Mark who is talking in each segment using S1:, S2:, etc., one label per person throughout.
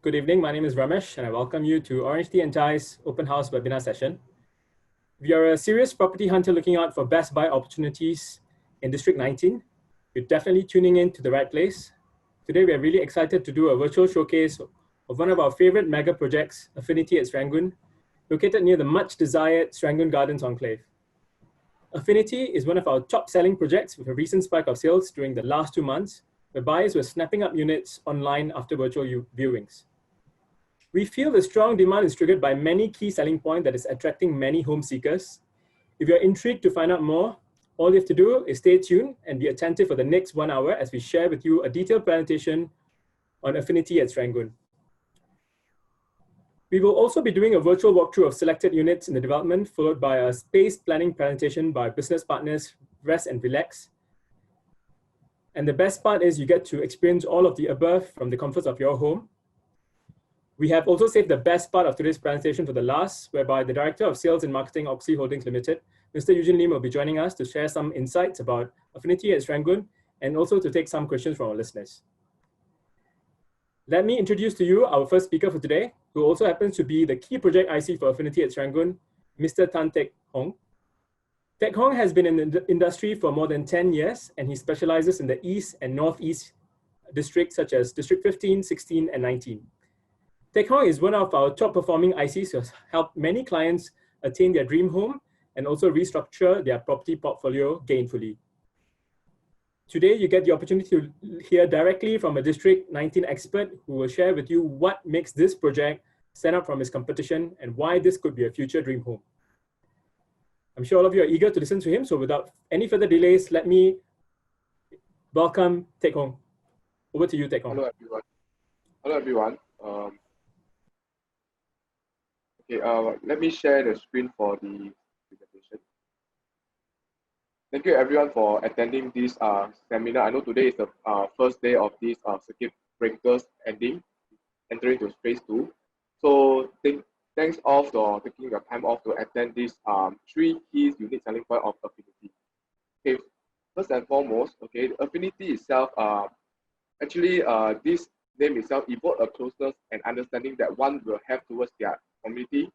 S1: Good evening. My name is Ramesh, and I welcome you to OrangeTee and Tai's open house webinar session. If you're a serious property hunter looking out for best buy opportunities in District 19, you're definitely tuning in to the right place. Today, we are really excited to do a virtual showcase of one of our favorite mega projects, Affinity at Serangoon, located near the much desired Serangoon Gardens Enclave. Affinity is one of our top selling projects with a recent spike of sales during the last 2 months, where buyers were snapping up units online after virtual viewings. We feel the strong demand is triggered by many key selling points that is attracting many home seekers. If you're intrigued to find out more, all you have to do is stay tuned and be attentive for the next 1 hour as we share with you a detailed presentation on Affinity at Serangoon. We will also be doing a virtual walkthrough of selected units in the development, followed by a space planning presentation by business partners Rest and Relax. And the best part is you get to experience all of the above from the comforts of your home. We have also saved the best part of today's presentation for the last, whereby the Director of Sales and Marketing, Oxley Holdings Limited, Mr. Eugene Lim, will be joining us to share some insights about Affinity at Serangoon and also to take some questions from our listeners. Let me introduce to you our first speaker for today, who also happens to be the key project IC for Affinity at Serangoon, Mr. Tan Teck Hong. Teck Hong has been in the industry for more than 10 years, and he specializes in the East and Northeast districts, such as District 15, 16, and 19. Teck Hong is one of our top performing ICs who has helped many clients attain their dream home and also restructure their property portfolio gainfully. Today, you get the opportunity to hear directly from a District 19 expert who will share with you what makes this project stand out from his competition and why this could be a future dream home. I'm sure all of you are eager to listen to him, so without any further delays, let me welcome Teck Hong. Over to you, Teck Hong.
S2: Hello, everyone. Hello, everyone. Let me share the screen for the presentation. Thank you everyone for attending this seminar. I know today is the first day of this circuit breakers entering to phase 2. So thanks all for taking your time off to attend this 3 key unique selling point of Affinity. Okay, first and foremost, okay, Affinity itself, this name itself evoke a closeness and understanding that one will have towards their community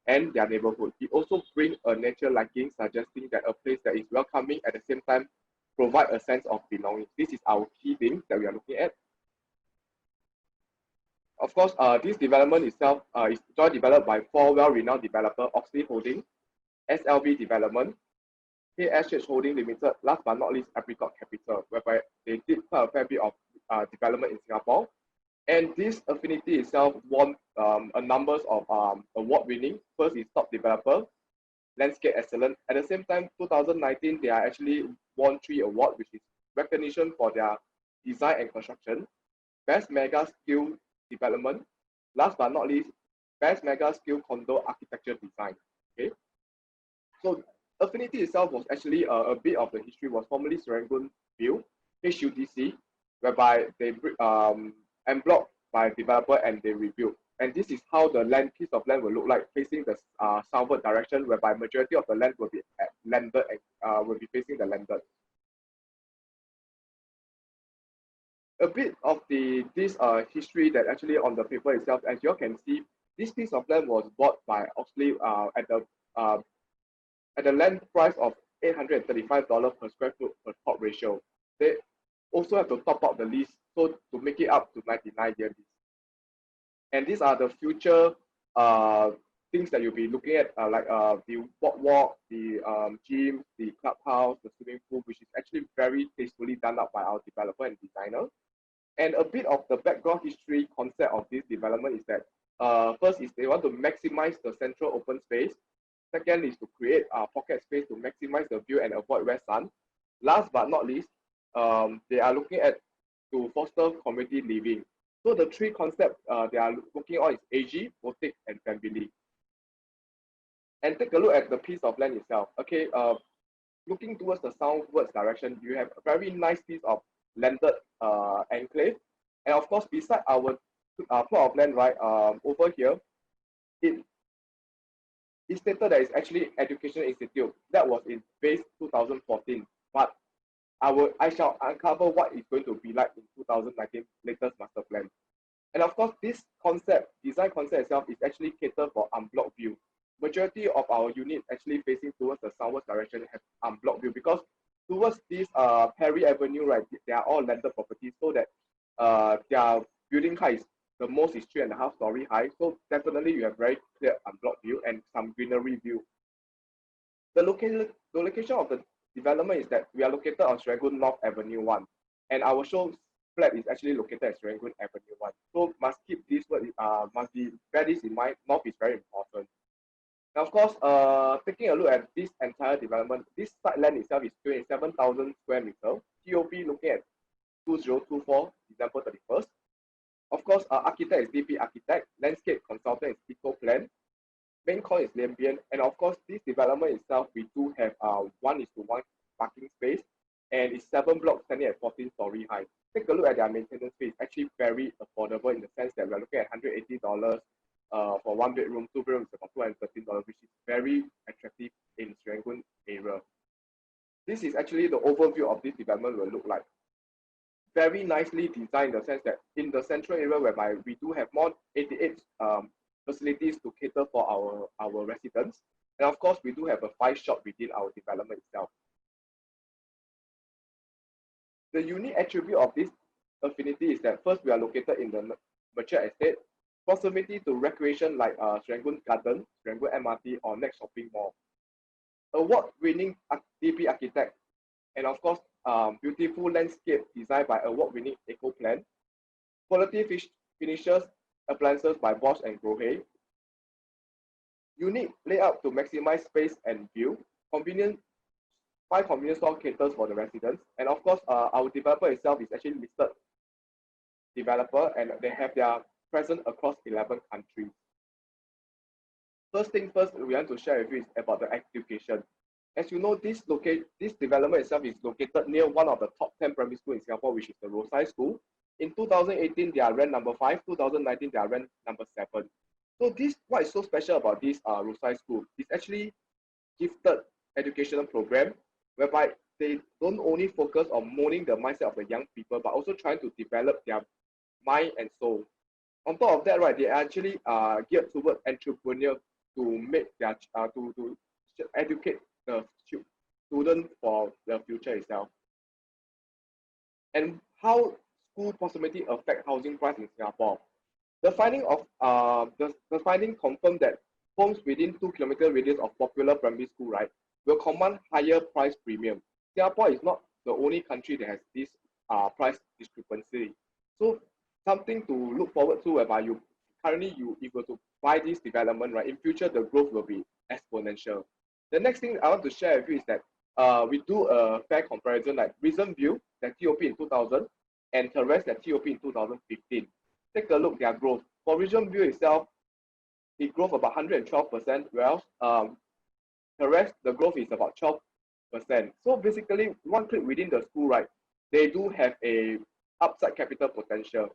S2: and their neighborhood. It also brings a nature liking, suggesting that a place that is welcoming at the same time provide a sense of belonging. This is our key thing that we are looking at. Of course, this development itself is joint developed by 4 well-renowned developers: Oxley Holdings, SLB Development, KSH Holding Limited, last but not least, Apricot Capital, whereby they did quite a fair bit of development in Singapore. And this Affinity itself won a numbers of award winning. First is Top Developer, Landscape Excellence. At the same time, 2019, they are actually won 3 awards, which is recognition for their design and construction, Best Mega Skill Development, last but not least, Best Mega Skill Condo Architecture Design. Okay, so Affinity itself was actually a bit of the history, was formerly Serangoon View, HUDC, whereby they en bloc by developer and they rebuilt. And this is how the piece of land will look like, facing the southward direction, whereby majority of the land will be landed and will be facing the landed. A bit of this history that actually on the paper itself, as you all can see, this piece of land was bought by Oxley at the land price of $835 per square foot per plot ratio. They also have to top up the lease, so to make it up to 99-year lease. And these are the future things that you'll be looking at, like the boardwalk, the gym, the clubhouse, the swimming pool, which is actually very tastefully done up by our developer and designer. And a bit of the background history concept of this development is that first is they want to maximize the central open space. Second is to create pocket space to maximize the view and avoid west sun. Last but not least, they are looking at to foster community living. So the 3 concepts they are working on is AG, boutique, and family. And take a look at the piece of land itself. Okay, looking towards the southwards direction, you have a very nice piece of landed enclave. And of course, beside our plot of land, right, over here, it stated that it's actually Education Institute. That was in base 2014. But I shall uncover what it's going to be like in 2019 latest master plan. And of course, this design concept itself is actually catered for unblocked view. Majority of our units actually facing towards the southwest direction have unblocked view because towards this Perry Avenue, right, they are all landed properties, so that their building height is the most is 3.5 story high. So definitely you have very clear unblocked view and some greenery view. The location of the development is that we are located on Serangoon North Avenue 1, and our show flat is actually located at Serangoon Avenue 1. So must keep this word, must be bear this in mind. North is very important. Now, of course, taking a look at this entire development, this site land itself is 27,000 square meters. TOP looking at 2024 December 31st. Of course, architect is DP Architect, landscape consultant is EcoPlan, main core is Lambian, and of course, this development itself, we do have 1:1 parking space, and it's 7 blocks standing at 14-story high. Take a look at their maintenance fee. It's actually very affordable in the sense that we're looking at $180 for 1 bedroom, 2 bedrooms about $213, which is very attractive in Serangoon area. This is actually the overview of this development will look like. Very nicely designed in the sense that in the central area whereby we do have more 88 facilities to cater for our residents. And of course, we do have a 5-shop within our development itself. The unique attribute of this Affinity is that first, we are located in the mature estate, proximity to recreation like Serangoon Garden, Serangoon MRT, or Next Shopping Mall. Award-winning DP Architect, and of course, beautiful landscape designed by award-winning EcoPlan, quality finishes, appliances by Bosch and Grohe, unique layout to maximize space and view, 5 convenience store caters for the residents, and of course, our developer itself is actually listed developer, and they have their presence across 11 countries. First thing first, we want to share with you is about the education. As you know, this development itself is located near one of the top 10 primary schools in Singapore, which is the Rosai School. In 2018, they are ranked number 5. 2019, they are ranked number 7. So what is so special about this Rosai School? It's actually gifted educational program whereby they don't only focus on molding the mindset of the young people, but also trying to develop their mind and soul. On top of that, right, they actually geared towards entrepreneurs to make their to educate the student for the future itself. And how school proximity affect housing price in Singapore? The finding confirmed that homes within 2-kilometer radius of popular primary school, right, will command higher price premium. Singapore is not the only country that has this price discrepancy. So something to look forward to whereby if you were to buy this development, right, in future the growth will be exponential. The next thing I want to share with you is that we do a fair comparison like recent view that TOP in 2000 and Terrace that TOP in 2015. Take a look at their growth. For Region View itself, it grew about 112%, whereas Terrace, the growth is about 12%. So basically, one click within the school, right, they do have a upside capital potential.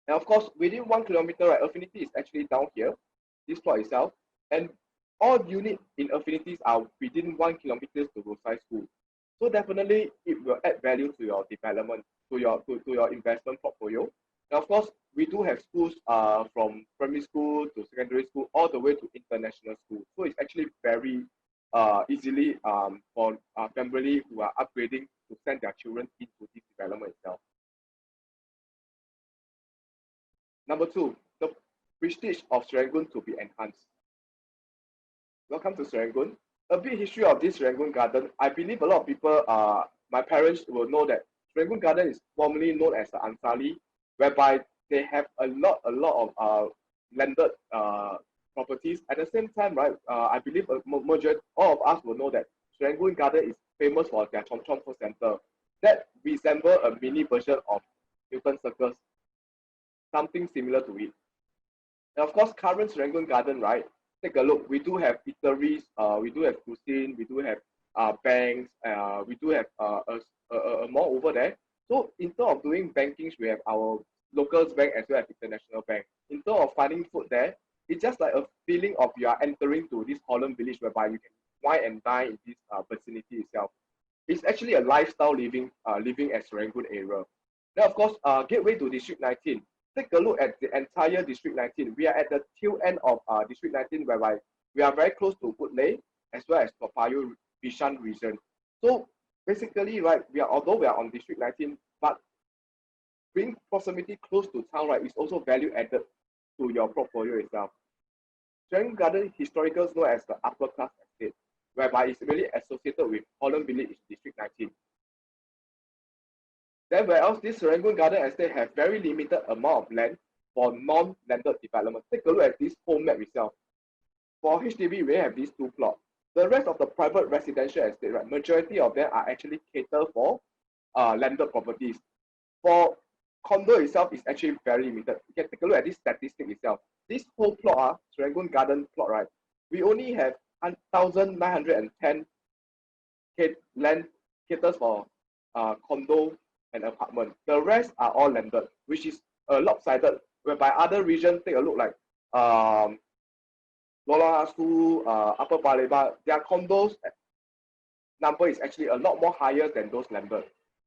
S2: And of course, within 1 kilometer, right, Affinity is actually down here, this plot itself, and all units in Affinities are within 1 kilometer to Rosai School. So definitely, it will add value to your development, to your investment portfolio. And of course, we do have schools from primary school to secondary school, all the way to international school. So it's actually very easily for family who are upgrading to send their children into this development itself. Number 2, the prestige of Serangoon to be enhanced. Welcome to Serangoon. A bit history of this Serangoon Garden. I believe a lot of people, my parents will know that Serangoon Garden is formerly known as the Ansari, whereby they have a lot of landed properties. At the same time, right, I believe all of us will know that Serangoon Garden is famous for their Chom Chom Food Center. That resembles a mini version of Newton Circus, something similar to it. And of course, current Serangoon Garden, right, take a look. We do have eateries, we do have cuisine, we do have banks, we do have a mall over there. So in terms of doing bankings, we have our locals bank as well as international bank. In terms of finding food there, it's just like a feeling of you are entering to this Holland village whereby you can wine and dine in this vicinity itself. It's actually a lifestyle living at Serangoon area. Then of course, gateway to District 19. take a look at the entire District 19. We are at the tail end of District 19, whereby we are very close to Woodley as well as Toa Payoh Bishan region. So basically, right, although we are on District 19, but being proximity close to town, right, is also value added to your portfolio itself. Serangoon Garden historical is known as the upper class estate, whereby it's really associated with Holland Village District 19. Then where else this Serangoon Garden estate have very limited amount of land for non-landed development. Take a look at this whole map itself. For HDB, we have these two plots. The rest of the private residential estate, right, majority of them are actually catered for landed properties. For condo itself is actually very limited. You can take a look at this statistic itself. This whole plot, Serangoon Garden plot, right, we only have 1,910 land caters for condo and apartment. The rest are all landed, which is lopsided, whereby other regions take a look like Lorong Asu, Upper Paya Lebar, their condos number is actually a lot more higher than those landed.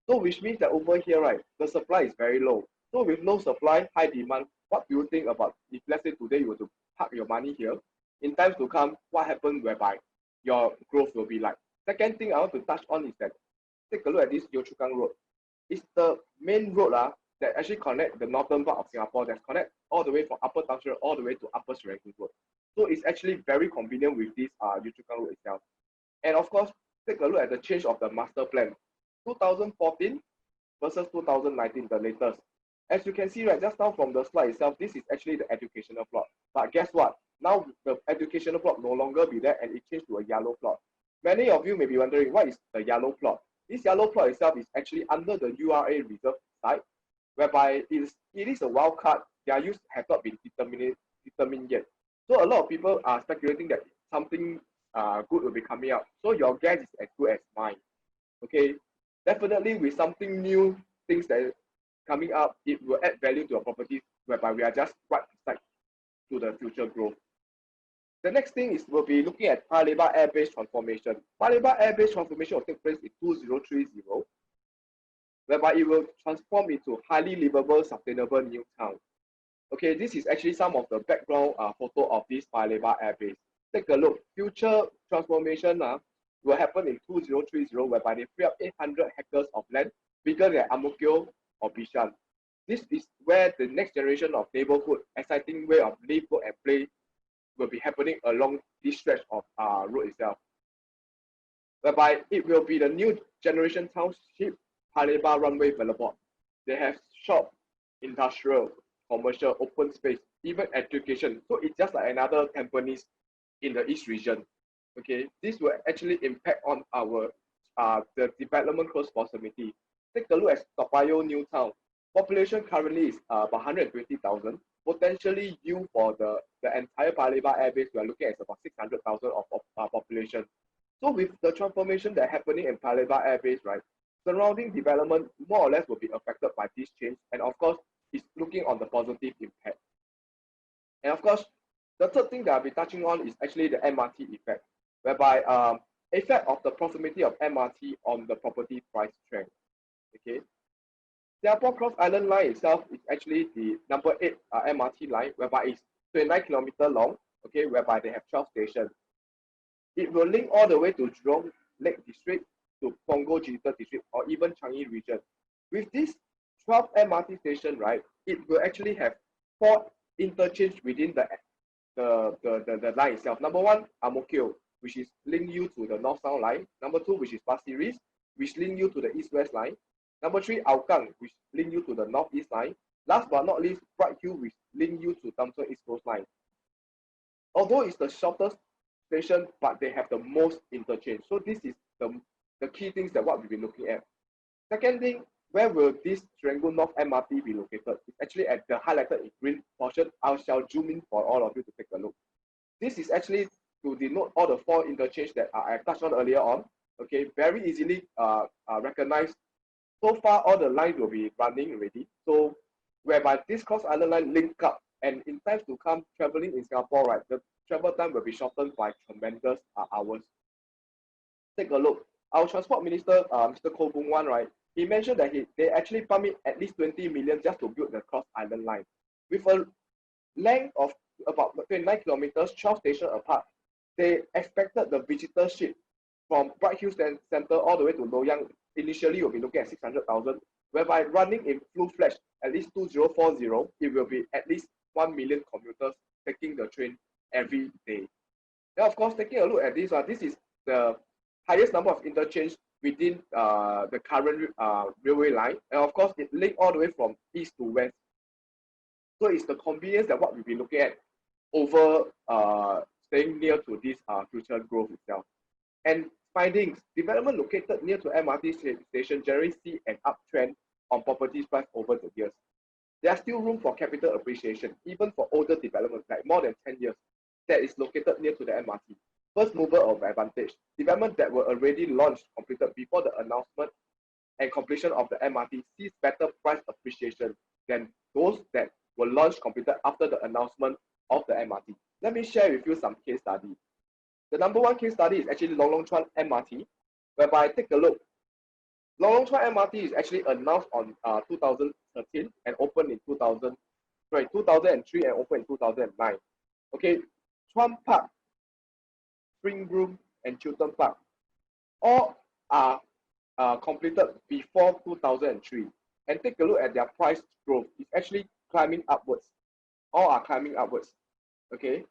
S2: So which means that over here, right, the supply is very low. So with low supply, high demand, what do you think about if let's say today you were to park your money here, in times to come, what happens whereby your growth will be like? Second thing I want to touch on is that take a look at this Yio Chu Kang Road. It's the main road that actually connect the northern part of Singapore, that connect all the way from Upper Township all the way to Upper Serangoon Road. So it's actually very convenient with this Yio Chu Kang Road itself. And of course, take a look at the change of the master plan. 2014 versus 2019, the latest. As you can see, right, just now from the slide itself, this is actually the educational plot. But guess what? Now the educational plot no longer be there and it changed to a yellow plot. Many of you may be wondering, what is the yellow plot? This yellow plot itself is actually under the URA reserve site, whereby it is a wild card. Their use have not been determined yet. So a lot of people are speculating that something good will be coming out. So your guess is as good as mine. Okay, definitely with something new, things that are coming up, it will add value to our property, whereby we are just right beside to the future growth. The next thing will be looking at Paya Lebar Air Base transformation. Paya Lebar Air Base transformation will take place in 2030, whereby it will transform into highly livable, sustainable new town. Okay, this is actually some of the background photo of this Paya Lebar Air Base. Take a look. Future transformation will happen in 2030, whereby they free up 800 hectares of land, bigger than Ang Mo Kio or Bishan. This is where the next generation of neighborhood, exciting way of live, work, and play will be happening along this stretch of road itself. Whereby it will be the new generation township Paya Lebar runway development. They have shop, industrial, commercial, open space, even education. So it's just like another Tampines in the East region. Okay, this will actually impact on our the development close proximity. Take a look at Toa Payoh New Town. Population currently is about 120,000. Potentially due for the entire Paya Lebar Air Base, we are looking at about 600,000 of population. So with the transformation that happening in Paya Lebar Air Base, right, surrounding development more or less will be affected by this change, and of course, it's looking on the positive impact. And of course, the third thing that I'll be touching on is actually the MRT effect, whereby effect of the proximity of MRT on the property price trend. Okay, Singapore Cross Island Line itself is actually the number 8 MRT line, whereby it's 29 kilometers long. Okay, whereby they have 12 stations. It will link all the way to Jurong Lake District, to Punggol Digital District, or even Changi region. With this 12 MRT station, right, it will actually have 4 interchange within the line itself. Number 1, Ang Mo Kio, which is link you to the North-South line. Number 2, which is Pasir Ris, which link you to the East-West line. Number 3, Hougang, which link you to the North-East line. Last but not least, Bright Hill, which link you to Thomson East Coast line. Although it's the shortest station, but they have the most interchange. So this is the key things that what we'll be looking at. Second thing, where will this Serangoon North MRT be located? It's actually at the highlighted in green portion. I shall zoom in for all of you to take a look. This is actually to denote all the 4 interchange that I touched on earlier on. Okay, very easily recognized. So far, all the lines will be running already. So, whereby this Cross Island line link up, and in times to come, traveling in Singapore, right, the travel time will be shortened by tremendous hours. Take a look. Our Transport Minister, Mr. Koh Boon Wan, right, he mentioned that they actually pump in at least 20 million just to build the Cross Island line. with a length of about 29 kilometers, 12 stations apart. They expected the visitorship from Bright Hill Center all the way to Loyang initially will be looking at 600,000, whereby running in full-fledged at least 2040, it will be at least 1 million commuters taking the train every day. Now, of course, taking a look at this, this is the highest number of interchange within the current railway line. And of course, it links all the way from east to west. So it's the convenience that what we'll be looking at over staying near to this future growth itself. And findings, development located near to MRT station generally see an uptrend on properties price over the years. There's still room for capital appreciation, even for older developments, like more than 10 years, that is located near to the MRT. First mover of advantage, development that were already launched, completed before the announcement and completion of the MRT sees better price appreciation than those that were launched, completed after the announcement of the MRT. Let me share with you some case studies. The number one case study is actually Long Long Chuan MRT, whereby take a look. Long Long Chuan MRT is actually announced on 2013 and opened in 2003 and opened in 2009. Okay, Chuan Park, Spring Room, and Chiltern Park all are completed before 2003. And take a look at their price growth. It's actually climbing upwards. All are climbing upwards. Okay,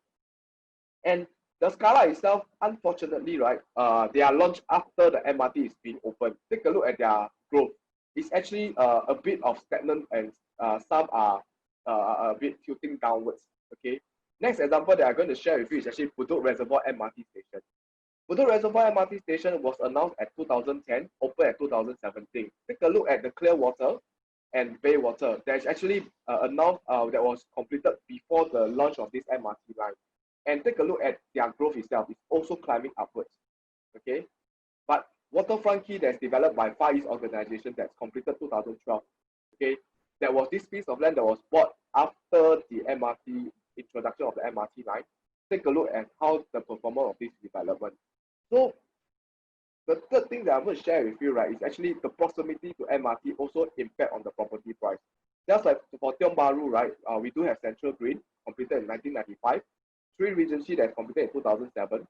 S2: and the Scala itself, unfortunately, right, they are launched after the MRT is being opened. Take a look at their growth. It's actually a bit of stagnant, and some are a bit tilting downwards. Okay. Next example that I'm going to share with you is actually Bedok Reservoir MRT station. Bedok Reservoir MRT station was announced at 2010, opened at 2017. Take a look at the clear water and bay water. There's actually announced that was completed before the launch of this MRT line. And take a look at their growth itself. It's also climbing upwards. Okay, but Waterfront Key that's developed by Far East Organization that's completed 2012. Okay, there was this piece of land that was bought after the MRT introduction of the MRT line. Take a look at how the performance of this development. So the third thing that I'm going to share with you, right, is actually the proximity to MRT also impact on the property price. Just like for Tiong Bahru, right, we do have Central Green completed in 1995. Twin Regency that's completed in 2007.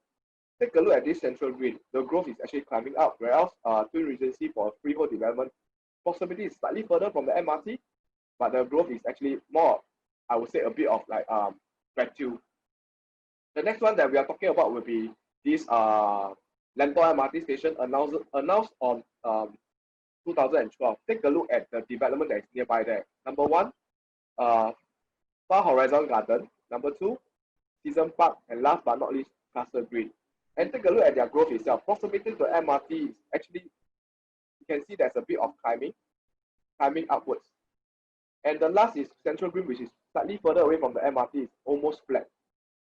S2: Take a look at this Central Green. The growth is actually climbing up, whereas Twin Regency for freehold development, proximity is slightly further from the MRT, but the growth is actually more, I would say, a bit of like plateau. The next one that we are talking about will be this Lentor MRT station announced on 2012. Take a look at the development that is nearby there. Number one, Far Horizon Garden. Number two, Season Park, and last but not least, Castle Green. And take a look at their growth itself. Proximity to MRT is actually, you can see there's a bit of climbing upwards. And the last is Central Green, which is slightly further away from the MRT, is almost flat.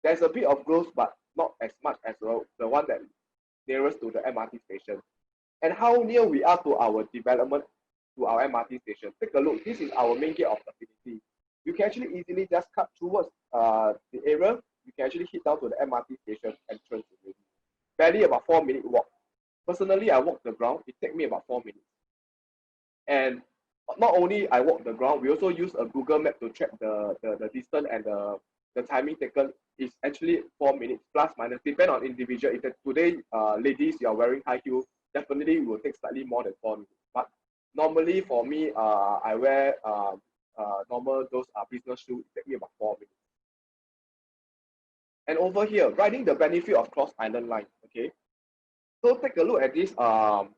S2: There's a bit of growth, but not as much as the one that nearest to the MRT station. And how near we are to our development, to our MRT station. Take a look. This is our main gate of Affinity. You can actually easily just cut towards the area. You can actually hit down to the MRT station entrance. Barely about 4-minute walk. Personally, I walk the ground. It takes me about 4 minutes. And not only I walk the ground, we also use a Google map to track the distance, and the timing taken is actually 4 minutes plus minus, depend on individual. If today, ladies, you are wearing high heels, definitely it will take slightly more than 4 minutes. But normally for me, I wear normal those business shoes. It takes me about 4 minutes. And over here, riding the benefit of Cross Island Line. Okay, so take a look at this 100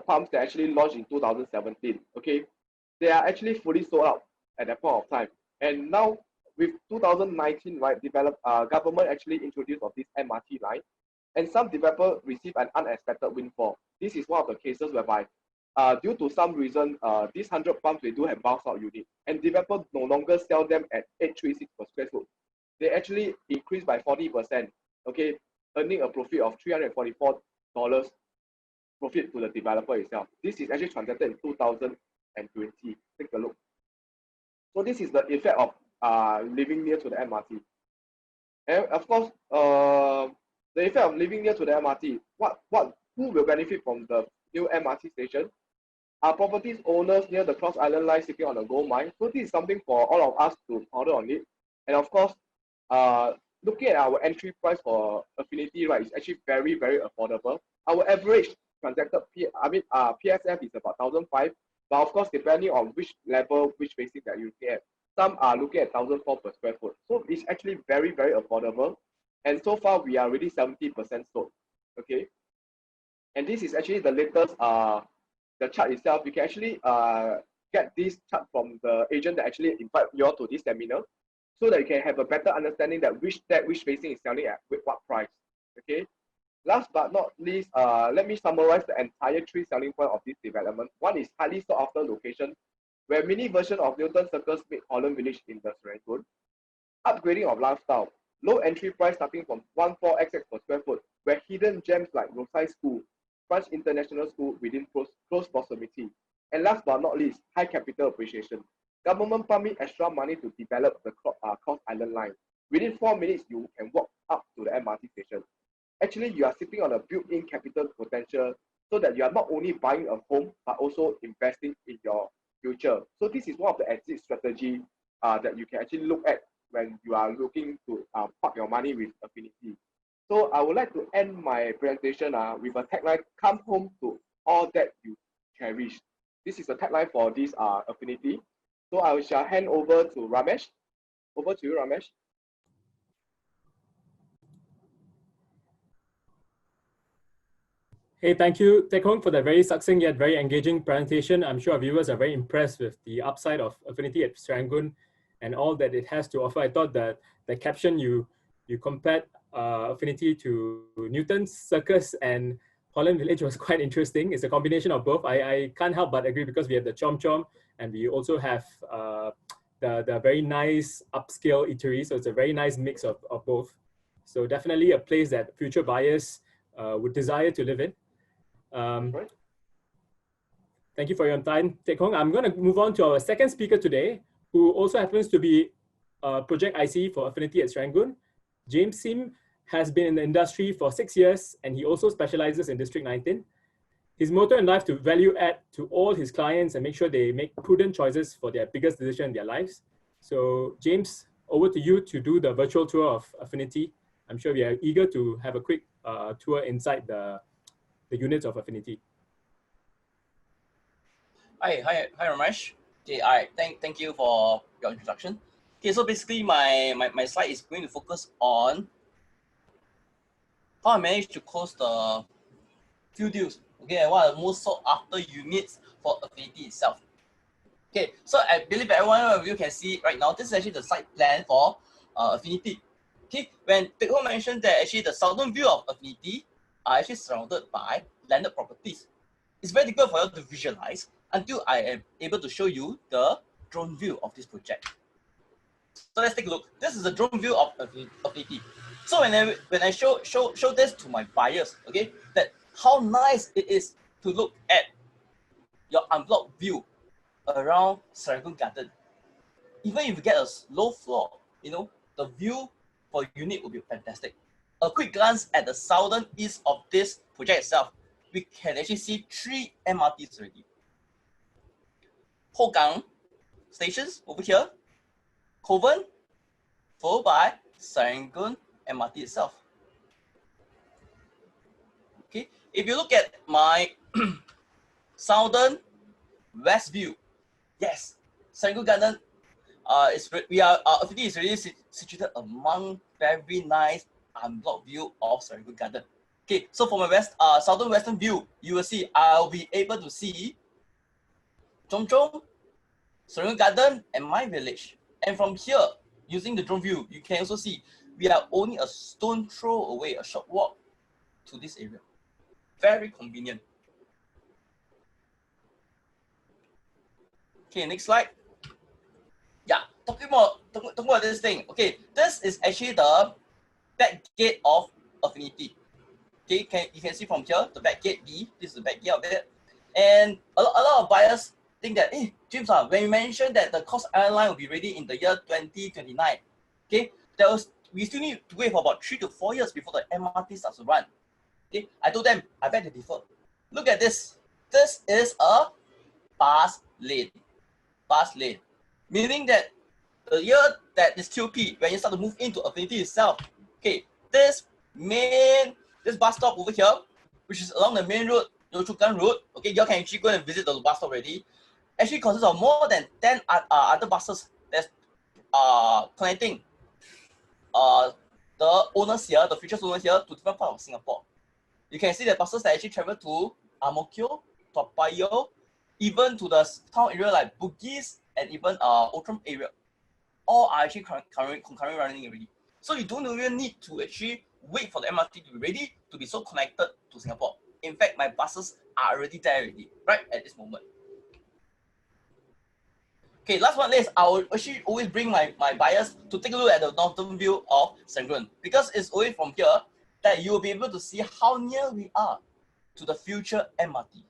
S2: pumps that actually launched in 2017. Okay, they are actually fully sold out at that point of time. And now with 2019, right, government actually introduced of this MRT line, and some developer received an unexpected windfall. This is one of the cases whereby due to some reason, these 100 pumps, they do have bounce out unit, and developer no longer sell them at 836 per square foot. They actually increased by 40%, okay, earning a profit of $344 profit to the developer itself. This is actually transacted in 2020. Take a look. So this is the effect of living near to the MRT. And of course, the effect of living near to the MRT, who will benefit from the new MRT station? are properties owners near the Cross Island Line sitting on a gold mine. So this is something for all of us to ponder on it. And of course, looking at our entry price for Affinity, right, is actually very, very affordable. Our average transacted PSF is about 1,500, but of course, depending on which level, which facing that you looking at, some are looking at 1,400 per square foot. So it's actually very, very affordable. And so far, we are already 70% sold. Okay. And this is actually the latest the chart itself. You can actually get this chart from the agent that actually invite you all to this seminar, so that you can have a better understanding that which facing is selling at with what price. Okay. Last but not least, let me summarize the entire three selling point of this development. One is highly sought after location, where mini version of Newton Circus meet Holland Village in the Serangoon. Upgrading of lifestyle, low entry price starting from 14xx per square foot, where hidden gems like Rosai School, French International School within close proximity. And last but not least, high capital appreciation. Government pumping extra money to develop the Cross Island Line. Within 4 minutes, you can walk up to the MRT station. Actually, you are sitting on a built-in capital potential, so that you are not only buying a home, but also investing in your future. So this is one of the exit strategy that you can actually look at when you are looking to park your money with Affinity. So I would like to end my presentation with a tagline: come home to all that you cherish. This is the tagline for this Affinity. So I shall hand over to Ramesh. Over to you, Ramesh.
S1: Hey, thank you, Teck Hong, for that very succinct yet very engaging presentation. I'm sure our viewers are very impressed with the upside of Affinity at Serangoon and all that it has to offer. I thought that the caption you compared Affinity to Newton Circus and Holland Village was quite interesting. It's a combination of both. I can't help but agree, because we have the Chom Chom and we also have the very nice upscale eatery. So it's a very nice mix of both. So definitely a place that future buyers would desire to live in.
S2: Right.
S1: Thank you for your time, Teck Hong. I'm going to move on to our second speaker today, who also happens to be Project IC for Affinity at Serangoon. James Sim has been in the industry for 6 years, and he also specializes in District 19. His motto in life to value add to all his clients and make sure they make prudent choices for their biggest decision in their lives. So James, over to you to do the virtual tour of Affinity. I'm sure we are eager to have a quick tour inside the units of Affinity.
S3: Hi, Ramesh. Okay, all right. Thank you for your introduction. Okay, so basically my slide is going to focus on how I managed to close the few deals. Okay, and what are the most sought after units for Affinity itself. Okay, so I believe everyone of you can see right now, this is actually the site plan for Affinity. Okay, when Teck Hong mentioned that actually the southern view of Affinity are actually surrounded by landed properties. It's very difficult for you to visualize until I am able to show you the drone view of this project. So let's take a look. This is the drone view of Affinity. So when I show this to my buyers, okay, that how nice it is to look at your unblocked view around Serangoon Garden. Even if you get a low floor, the view for unit will be fantastic. A quick glance at the southern east of this project itself, we can actually see 3 MRTs already. Hougang stations over here, Kovan, followed by Serangoon MRT itself. Okay, if you look at my southern west view, yes, Serangoon Garden Affinity is really situated among very nice unblocked view of Serangoon Garden. Okay, so for my southern western view, you will see I'll be able to see Chom Chom, Serangoon Garden, and my village. And from here, using the drone view, you can also see we are only a stone throw away, a short walk to this area. Very convenient. Okay, next slide. Yeah, talking about this thing. Okay, this is actually the back gate of Affinity. Okay, you can see from here the back gate B. This is the back gate of it, and a lot of buyers think that, hey, James, when you mentioned that the Cross Island Line will be ready in the year 2029, okay, we still need to wait for about 3 to 4 years before the MRT starts to run. Okay, I told them I beg to differ. Look at this. This is a bus lane. Bus lane. Meaning that the year that is QP, when you start to move into Affinity itself, okay, this bus stop over here, which is along the main road, Yio Chu Kang Road, okay, you can actually go and visit the bus stop already, actually consists of more than 10 other buses that's connecting the owners here, the future owners here, to different parts of Singapore. You can see that buses that actually travel to Ang Mo Kio, Toa Payoh, even to the town area like Bugis and even Outram area. All are actually concurrently running already. So you don't even need to actually wait for the MRT to be ready to be so connected to Singapore. In fact, my buses are already there already, right at this moment. Okay, last one is I will actually always bring my buyers to take a look at the northern view of Serangoon, because it's always from here that you will be able to see how near we are to the future MRT.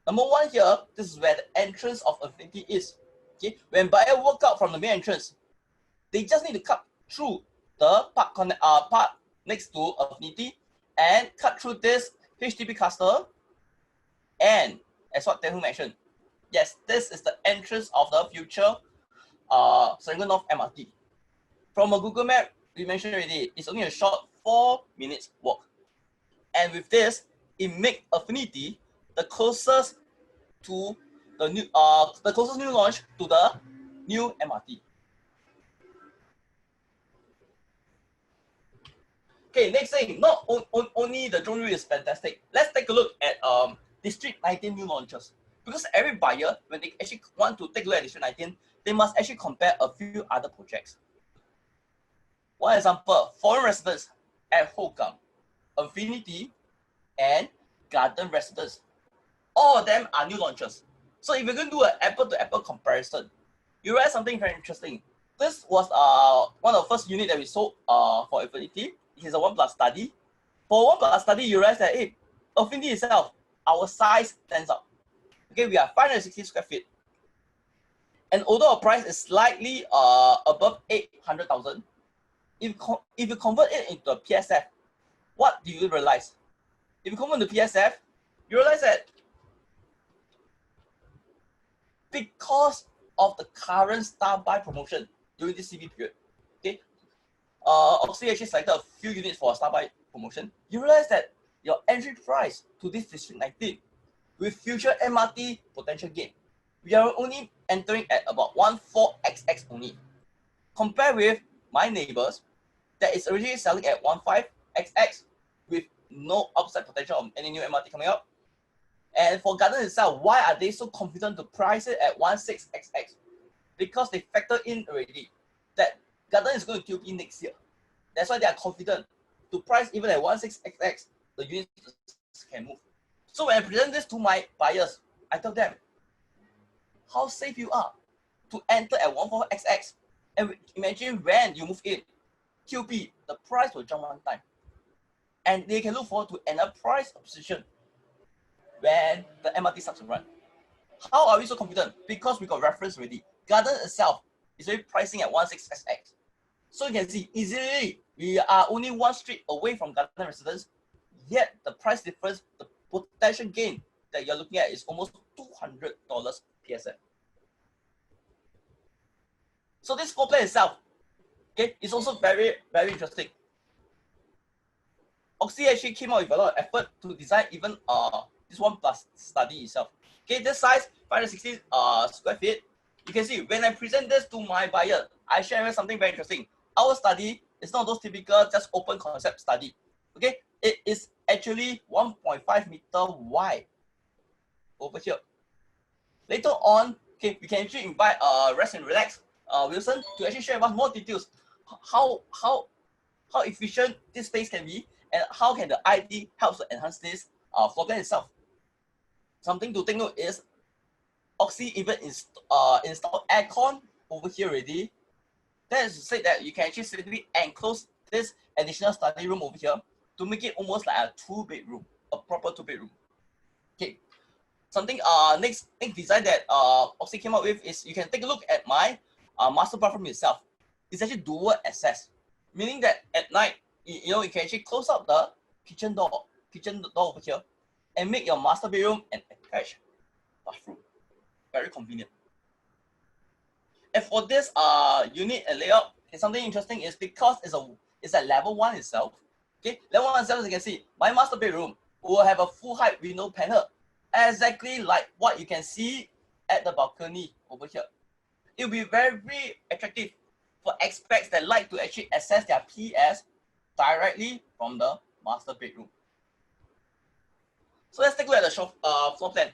S3: Number one here, this is where the entrance of Affinity is. Okay, when buyer walk out from the main entrance, they just need to cut through the park next to Affinity and cut through this HDB cluster. And as what Tehu mentioned, yes, this is the entrance of the future Serangoon North MRT. From a Google map, we mentioned already, it's only a short 4 minutes walk. And with this, it makes Affinity the closest to the new launch to the new MRT. Okay, next thing, not only the drone view is fantastic. Let's take a look at District 19 new launches. Because every buyer, when they actually want to take a look at District 19, they must actually compare a few other projects. One example, foreign residents at Hougang, Affinity, and Garden Residence. All of them are new launches. So if you're going to do an apple-to-apple comparison, you realize something very interesting. This was one of the first unit that we sold for Affinity. It is a 1+ study. For 1+ study, you realize that Affinity itself, our size stands out. Okay, we are 560 square feet. And although our price is slightly above 800,000, if you convert it into a PSF, what do you realize? If you convert to PSF, you realize that because of the current Star Buy promotion during this CB period, okay, Oxley actually selected a few units for a Star Buy promotion. You realize that your entry price to this District 19 with future MRT potential gain, we are only entering at about 14xx only. Compare with my neighbors that is originally selling at 15xx with no upside potential of any new MRT coming up. And for Garden itself, why are they so confident to price it at 16xx? Because they factor in already that Garden is going to QP next year. That's why they are confident to price even at 16xx, the units can move. So when I present this to my buyers, I tell them how safe you are to enter at 14xx. And imagine when you move in, QP, the price will jump one time. And they can look forward to another price position when the MRT starts to run. How are we so confident? Because we got reference already. Garden itself is already pricing at 16xx. So you can see easily we are only one street away from Garden Residence, yet the price difference, the potential gain that you're looking at is almost $200 PSF. So this floor plan itself, okay, is also very, very interesting. Oxy actually came out with a lot of effort to design even this 1+ study itself. Okay, this size 560 square feet. You can see when I present this to my buyer, I share something very interesting. Our study is not those typical just open concept study. Okay, it is actually 1.5 meter wide over here. Later on, okay, we can actually invite Rest and Relax Wilson to actually share with us more details. How efficient this space can be and how can the IT help to enhance this floor plan itself. Something to take note is Oxy even installed aircon over here already. That is to say that you can actually simply enclose this additional study room over here to make it almost like a 2-bedroom, a proper 2-bedroom. Okay. Something next design that Oxy came up with is you can take a look at my master bathroom itself. It's actually dual access, meaning that at night you can actually close up the kitchen door over here and make your master bedroom an attached bathroom. Very convenient. And for this unit and layout, something interesting is because it's at level 1 itself. Okay, level 1 itself, as you can see, my master bedroom will have a full height window panel, exactly like what you can see at the balcony over here. It will be very, very attractive for expats that like to actually access their PS directly from the master bedroom. So let's take a look at the floor plan.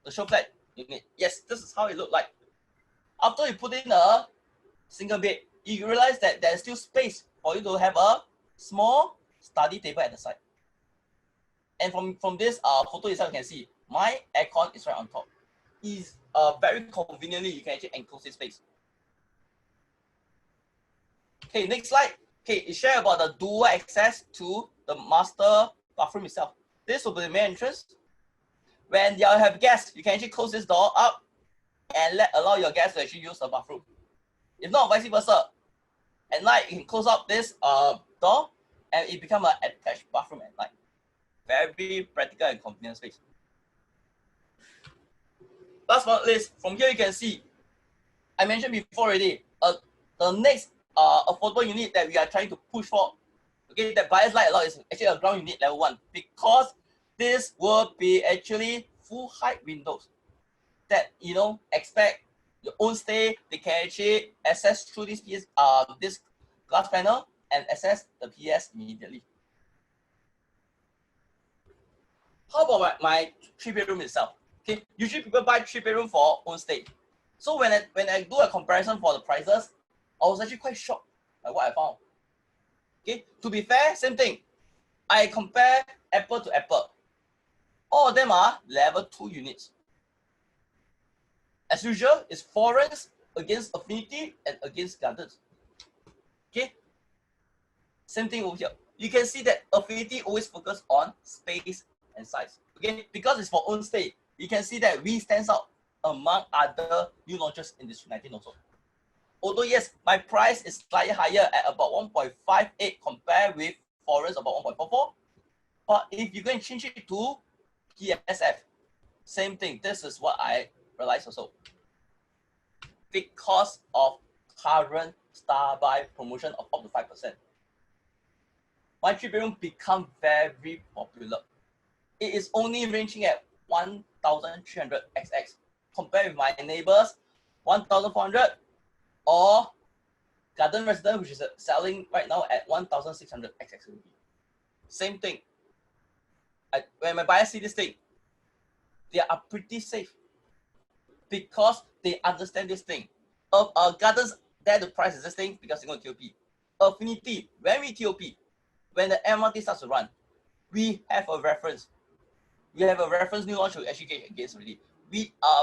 S3: The show flat unit. Yes, this is how it looked like. After you put in a single bed, you realize that there's still space for you to have a small study table at the side. And from this photo itself, you can see my aircon is right on top. Is very conveniently you can actually enclose this space. Okay, next slide. Okay, it shares about the dual access to the master bathroom itself. This will be the main entrance. When you have guests, you can actually close this door up and allow your guests to actually use the bathroom. If not, vice versa. At night, you can close up this door and it becomes an attached bathroom at night. Very practical and convenient space. Last but not least, from here you can see, I mentioned before already, the next affordable unit that we are trying to push for, okay, that buyers like a lot is actually a ground unit level 1, because this will be actually full height windows that, you know, expect your own stay, they can actually access through this this glass panel and access the PS immediately. How about my 3-bedroom itself? Okay, usually people buy 3-bedroom for own stay. So when I do a comparison for the prices, I was actually quite shocked by what I found. Okay, to be fair, same thing. I compare apple to apple. All of them are level 2 units. As usual, it's foreigns against Affinity and against Gardens. Okay, same thing over here. You can see that Affinity always focus on space and size. Okay, because it's for own stay, you can see that we stands out among other new launches in District 19 also. Although yes, my price is slightly higher at about 1.58 compared with foreigns about 1.44. But if you go and change it to PSF, same thing. This is what I realized also. Because of current Star Buy promotion of up to 5%, my 3-bedroom become very popular. It is only ranging at 1,300 XX compared with my neighbors 1,400 or Garden Resident, which is selling right now at 1,600 XX. Same thing. When my buyers see this thing, they are pretty safe because they understand this thing. Gardens, there the price is this thing because they're going to TOP. Affinity, when we TOP, when the MRT starts to run, we have a reference. We have a reference new launch to actually get against already.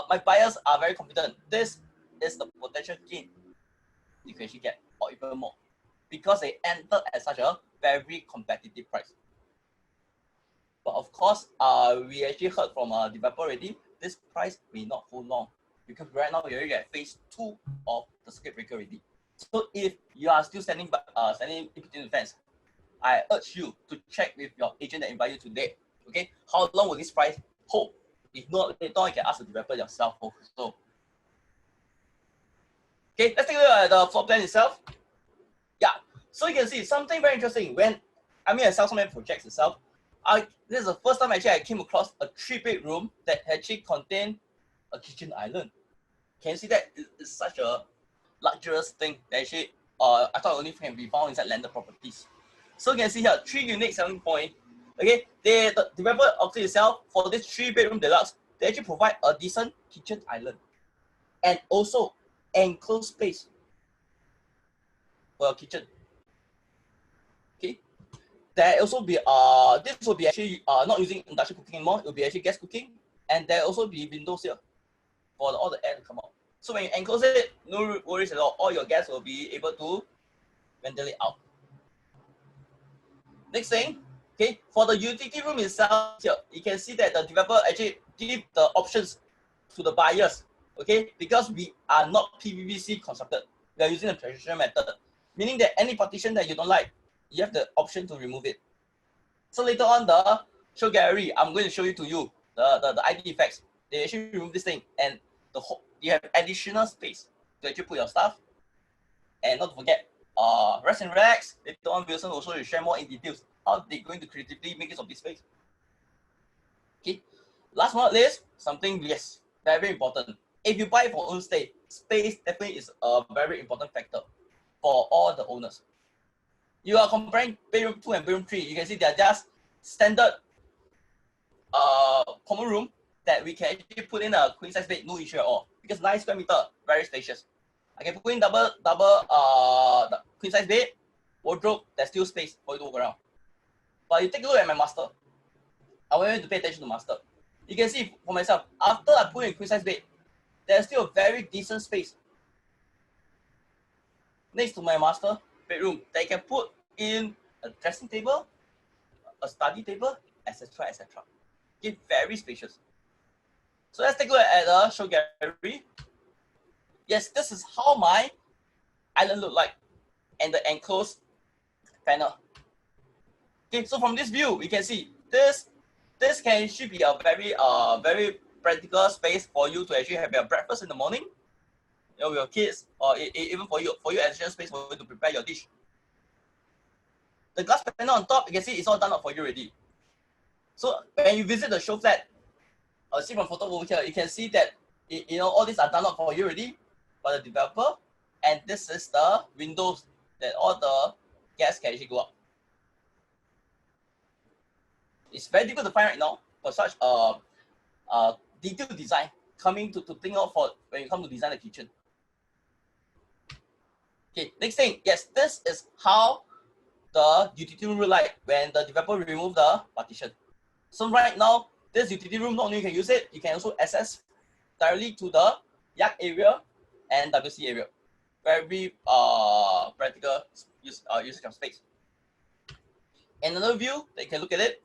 S3: My buyers are very confident. This is the potential gain you can actually get, or even more, because they entered at such a very competitive price. But of course, we actually heard from a developer already, this price may not hold long because right now we already at phase 2 of the circuit breaker already. So if you are still standing in between the fence, I urge you to check with your agent that invite you today. Okay, how long will this price hold? If not, later on you can ask the developer yourself also. Okay, let's take a look at the floor plan itself. Yeah, so you can see something very interesting. When I sell so many projects itself, this is the first time actually I came across a 3-bedroom that actually contained a kitchen island. Can you see that? It's such a luxurious thing that actually I thought only can be found inside landed properties. So you can see here 3 unique selling points. Okay, the developer opted itself for this 3-bedroom deluxe. They actually provide a decent kitchen island and also enclosed space for your kitchen. Okay, there also be this will be actually not using induction cooking anymore. It will be actually gas cooking, and there also be windows here for all the air to come out. So when you enclose it, no worries at all. All your gas will be able to ventilate out. Next thing, okay, for the utility room itself here, you can see that the developer actually give the options to the buyers, okay, because we are not PVC constructed. We are using the traditional method, meaning that any partition that you don't like, you have the option to remove it. So later on the show gallery, I'm going to show you the ID effects. They actually remove this thing, and you have additional space to actually put your stuff. And not to forget, rest and relax. Later on, Wilson also will share more in details how they're going to creatively make use of this space. Okay. Last but not least, something very important. If you buy for own stay, space definitely is a very important factor for all the owners. You are comparing bedroom 2 and bedroom 3. You can see they are just standard common room that we can actually put in a queen size bed, no issue at all. Because 9 square meter, very spacious. I can put in double queen size bed, wardrobe, there's still space for you to walk around. But you take a look at my master. I want you to pay attention to master. You can see for myself, after I put in queen size bed, there's still a very decent space next to my master bedroom that I can put in a dressing table, a study table, etc. etc. Okay, very spacious. So let's take a look at the show gallery. Yes, this is how my island look like and the enclosed panel. Okay, so from this view, we can see this should be a very practical space for you to actually have your breakfast in the morning, you know, with your kids, or even for you additional space for you to prepare your dish. The glass panel on top, you can see it's all done up for you already. So when you visit the show flat, see from photo over here, you can see that all these are done up for you already by the developer, and this is the windows that all the guests can actually go up. It's very difficult to find right now for such a detailed design coming to think of for when you come to design the kitchen. Okay, next thing, yes, this is how the utility room look like when the developer remove the partition. So right now, this utility room, not only you can use it, you can also access directly to the yak area and WC area. Very practical usage of space. Another view that you can look at it.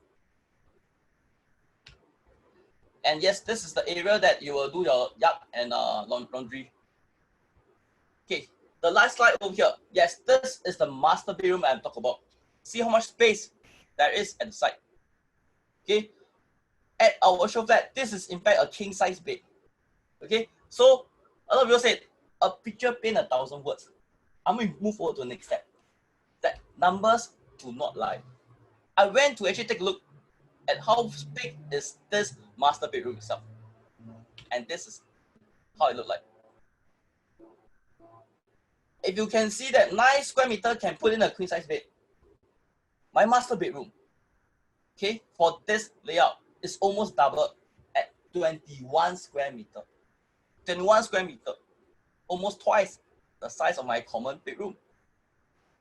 S3: And yes, this is the area that you will do your yak and laundry. Okay, the last slide over here. Yes, this is the master bedroom I'm talking about. See how much space there is at the side. Okay, at our show flat, this is in fact a king size bed. Okay, so a lot of people said a picture paint 1,000 words. I'm going to move forward to the next step. That numbers do not lie. I went to actually take a look at how big is this master bedroom itself. And this is how it looked like. If you can see that 9 square meter can put in a queen size bed. My master bedroom, okay, for this layout is almost double at 21 square meter. 21 square meter, almost twice the size of my common bedroom.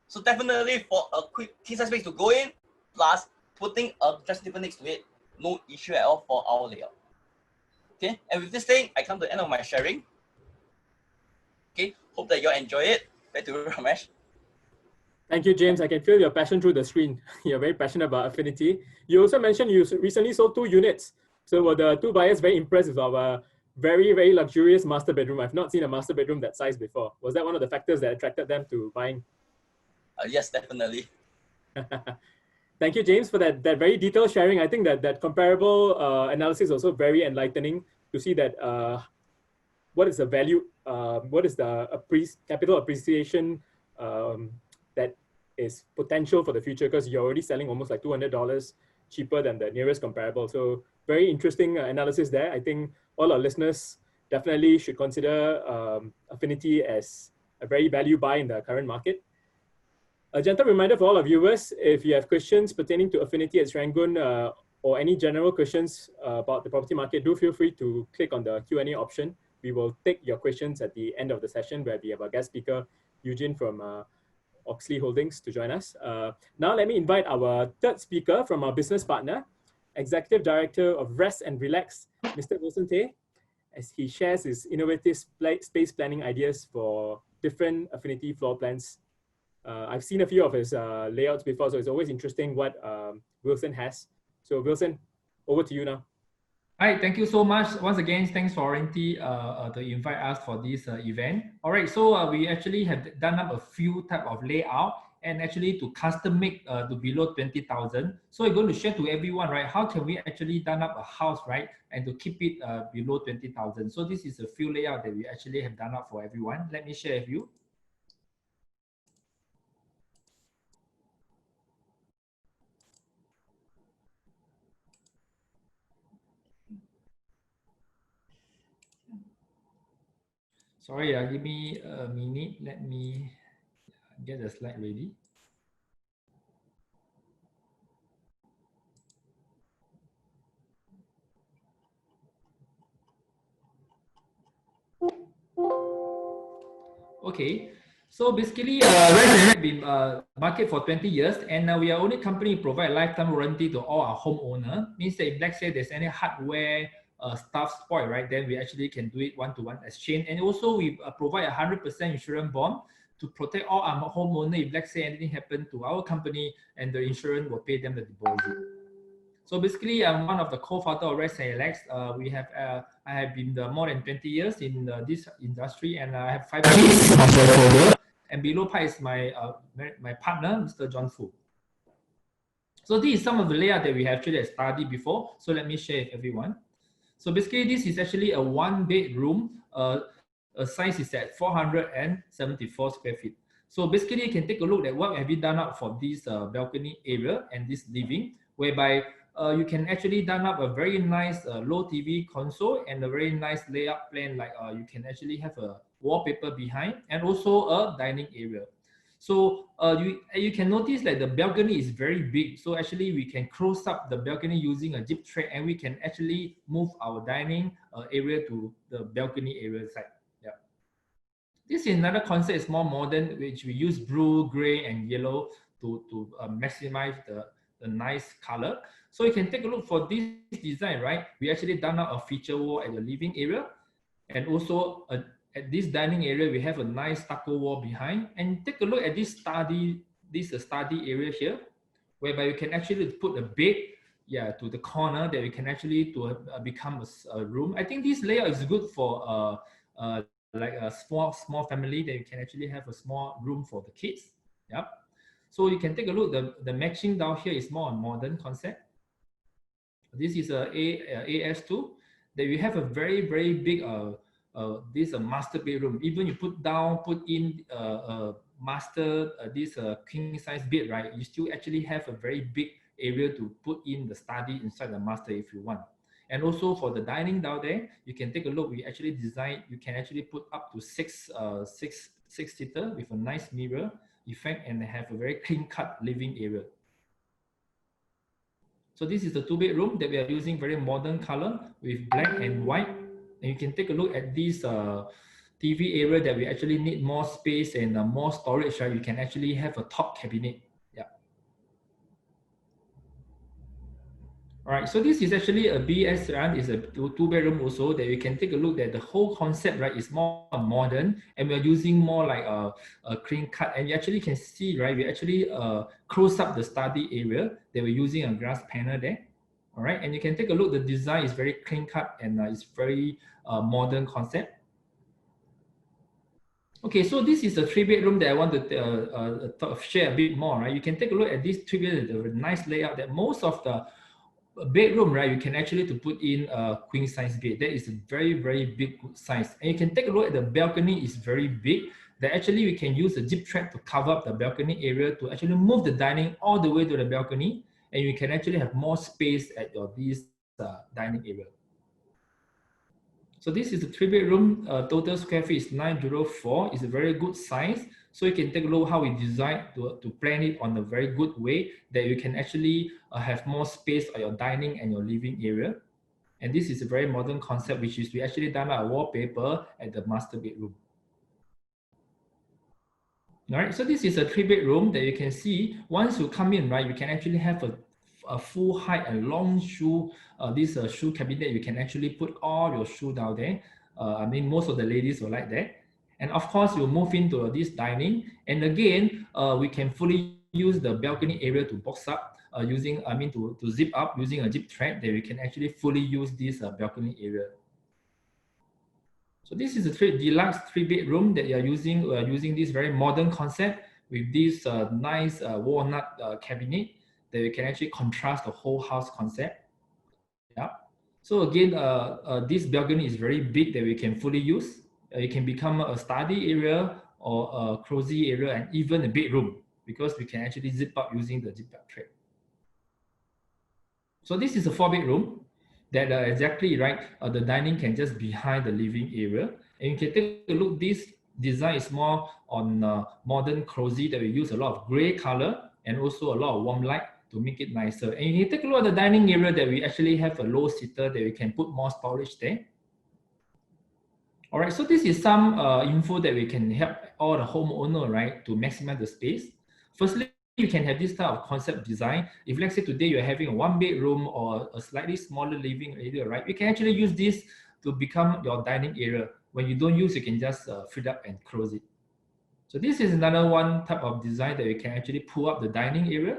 S3: So definitely for a quick king size space to go in, plus putting a dressing table next to it, no issue at all for our layout. Okay, and with this thing, I come to the end of my sharing. Okay, hope that you all enjoy it. Back to Ramesh.
S1: Thank you, James. I can feel your passion through the screen. You're very passionate about Affinity. You also mentioned you recently sold 2 units. So were the 2 buyers very impressed with our very, very luxurious master bedroom? I've not seen a master bedroom that size before. Was that one of the factors that attracted them to buying?
S3: Yes, definitely.
S1: Thank you, James, for that very detailed sharing. I think that comparable analysis is also very enlightening to see that what is the value, what is the capital appreciation that is potential for the future, because you're already selling almost like $200 cheaper than the nearest comparable. So very interesting analysis there. I think all our listeners definitely should consider Affinity as a very value buy in the current market. A gentle reminder for all our viewers, if you have questions pertaining to Affinity at Serangoon or any general questions about the property market, do feel free to click on the Q&A option. We will take your questions at the end of the session where we have our guest speaker, Eugene from Oxley Holdings, to join us. Now let me invite our third speaker from our business partner, Executive Director of Rest and Relax, Mr. Wilson Tay, as he shares his innovative space planning ideas for different Affinity floor plans. I've seen a few of his layouts before, so it's always interesting what Wilson has. So Wilson, over to you now.
S4: Hi, thank you so much. Once again, thanks for OrangeTee to invite us for this event. All right, so we actually have done up a few type of layout, and actually to custom make to below 20,000. So we're going to share to everyone, right? How can we actually done up a house, right? And to keep it below 20,000. So this is a few layout that we actually have done up for everyone. Let me share with you. Sorry, give me a minute. Let me get the slide ready. Okay, so basically, we have been market for 20 years, and we are only company provide lifetime warranty to all our homeowner. Means that if let's say there's any hardware stuff spoil, right, then we actually can do it one-to-one exchange. And also we provide 100% insurance bond to protect all our homeowner. If let's say anything happened to our company, and the insurance will pay them the deposit. So basically, I'm one of the co-founder of Alex. We have I have been more than 20 years in this industry, and I have 5 years. And below Pi is my partner, Mr. John Fu. So this is some of the layout that we have actually studied before. So let me share with everyone. So basically, this is actually a 1-bedroom. Size is at 474 square feet. So basically, you can take a look at what have we done up for this balcony area and this living, whereby you can actually done up a very nice low TV console and a very nice layout plan. Like you can actually have a wallpaper behind and also a dining area. So you can notice that the balcony is very big. So actually we can close up the balcony using a zip tray, and we can actually move our dining area to the balcony area side. Yeah. This is another concept, is more modern, which we use blue, gray, and yellow to maximize the nice color. So you can take a look for this design, right? We actually done out a feature wall at the living area, and also at this dining area, we have a nice stucco wall behind. And take a look at this study area here, whereby you can actually put a bed, yeah, to the corner that we can actually become a room. I think this layout is good for like a small family, that you can actually have a small room for the kids. Yeah. So you can take a look. The matching down here is more a modern concept. This is a AS2 that we have a very big this a master bedroom. Even you put in master this king size bed, right? You still actually have a very big area to put in the study inside the master if you want. And also for the dining down there, you can take a look. We actually designed, you can actually put up to six seater with a nice mirror effect, and have a very clean cut living area. So this is the 2-bedroom that we are using very modern color with black and white. And you can take a look at this TV area that we actually need more space and more storage, right? You can actually have a top cabinet. Yeah. All right, so this is actually a BS, right? It's a 2-bedroom also, that you can take a look at the whole concept, right? Is more modern, and we're using more like a clean cut. And you actually can see, right? We actually close up the study area that we're using a glass panel there. All right, and you can take a look. The design is very clean cut, and it's very modern concept. Okay, so this is the 3-bedroom that I want to share a bit more, right? You can take a look at this 3-bedroom, the nice layout that most of the bedroom, right, you can actually to put in a queen size bed. That is a very big size. And you can take a look at the balcony is very big, that actually we can use a zip trap to cover up the balcony area to actually move the dining all the way to the balcony, and you can actually have more space at your this dining area. So this is a 3-bedroom, total square feet is 904. It's a very good size. So you can take a look how we design to plan it on a very good way, that you can actually have more space on your dining and your living area. And this is a very modern concept, which is we actually done a wallpaper at the master bedroom. All right, so this is a 3-bedroom that you can see. Once you come in, right, you can actually have a full height and long shoe, this shoe cabinet. You can actually put all your shoe down there. I mean, most of the ladies will like that. And of course, you move into this dining. And again, we can fully use the balcony area to box up using, to zip up using a zip trap, that we can actually fully use this balcony area. So this is a deluxe 3-bedroom that you are using. We are using this very modern concept with this nice walnut cabinet that you can actually contrast the whole house concept. Yeah. So again, this balcony is very big that we can fully use. It can become a study area or a cozy area and even a bedroom because we can actually zip up using the zip up tray. So this is a 4-bedroom that exactly right. The dining can just behind the living area, and you can take a look. This design is more on modern cozy that we use a lot of gray color and also a lot of warm light to make it nicer. And you take a look at the dining area that we actually have a low seater that we can put more storage there. All right, so this is some info that we can help all the homeowner, right, to maximize the space. Firstly, you can have this type of concept design. If let's say today you're having a 1-bedroom or a slightly smaller living area, right, you can actually use this to become your dining area. When you don't use, you can just fill it up and close it. So this is another one type of design that we can actually pull up the dining area.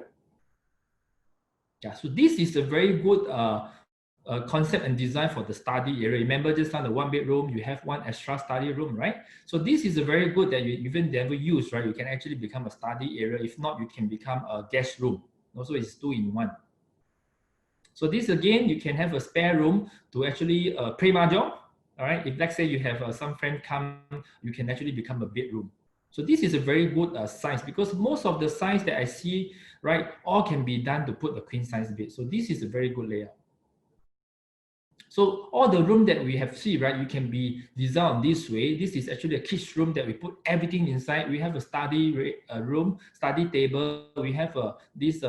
S4: Yeah, so this is a very good concept and design for the study area. Remember just on the 1-bedroom, you have one extra study room, right? So this is a very good that you even never use, right? You can actually become a study area. If not, you can become a guest room. Also, it's 2-in-1. So this again, you can have a spare room to actually play mahjong. All right. If let's say you have some friend come, you can actually become a bedroom. So this is a very good size because most of the size that I see, right, all can be done to put a queen size bed. So this is a very good layout. So all the room that we have seen, right, you can be designed this way. This is actually a kids room that we put everything inside. We have a study room, study table. We have this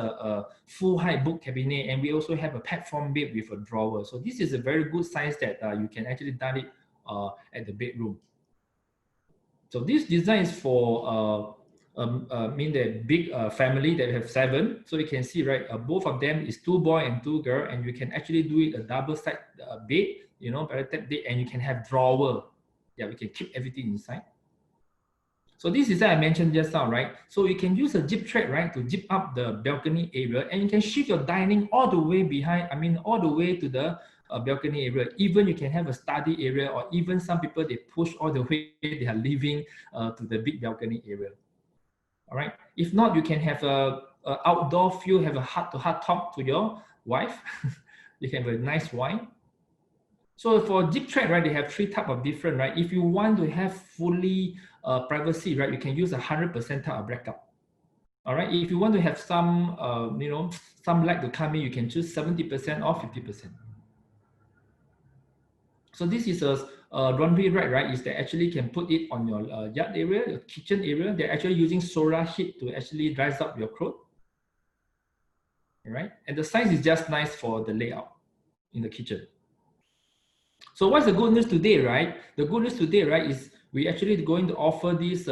S4: full height book cabinet, and we also have a platform bed with a drawer. So this is a very good size that you can actually done it at the bedroom. So this design is for mean the big family that have 7. So you can see, right, both of them is 2 boy and 2 girl, and you can actually do it a double side bed, you know, bed, and you can have drawer. Yeah, we can keep everything inside. So this is that I mentioned just now, right? So you can use a zip thread, right, to zip up the balcony area, and you can shift your dining all the way behind, all the way to the balcony area. Even you can have a study area, or even some people, they push all the way their living to the big balcony area. All right. If not, you can have a outdoor feel, have a heart-to-heart talk to your wife. You can have a nice wine. So for zip thread, right, they have 3 types of different, right? If you want to have fully privacy, right, you can use 100% type of blackout. All right. If you want to have some, you know, some light to come in, you can choose 70% or 50%. So this is a laundry rack, right? Is that actually can put it on your yard area, your kitchen area. They're actually using solar heat to actually dries up your clothes. All right, and the size is just nice for the layout in the kitchen. So what's the good news today, right? The good news today, right, is we actually going to offer this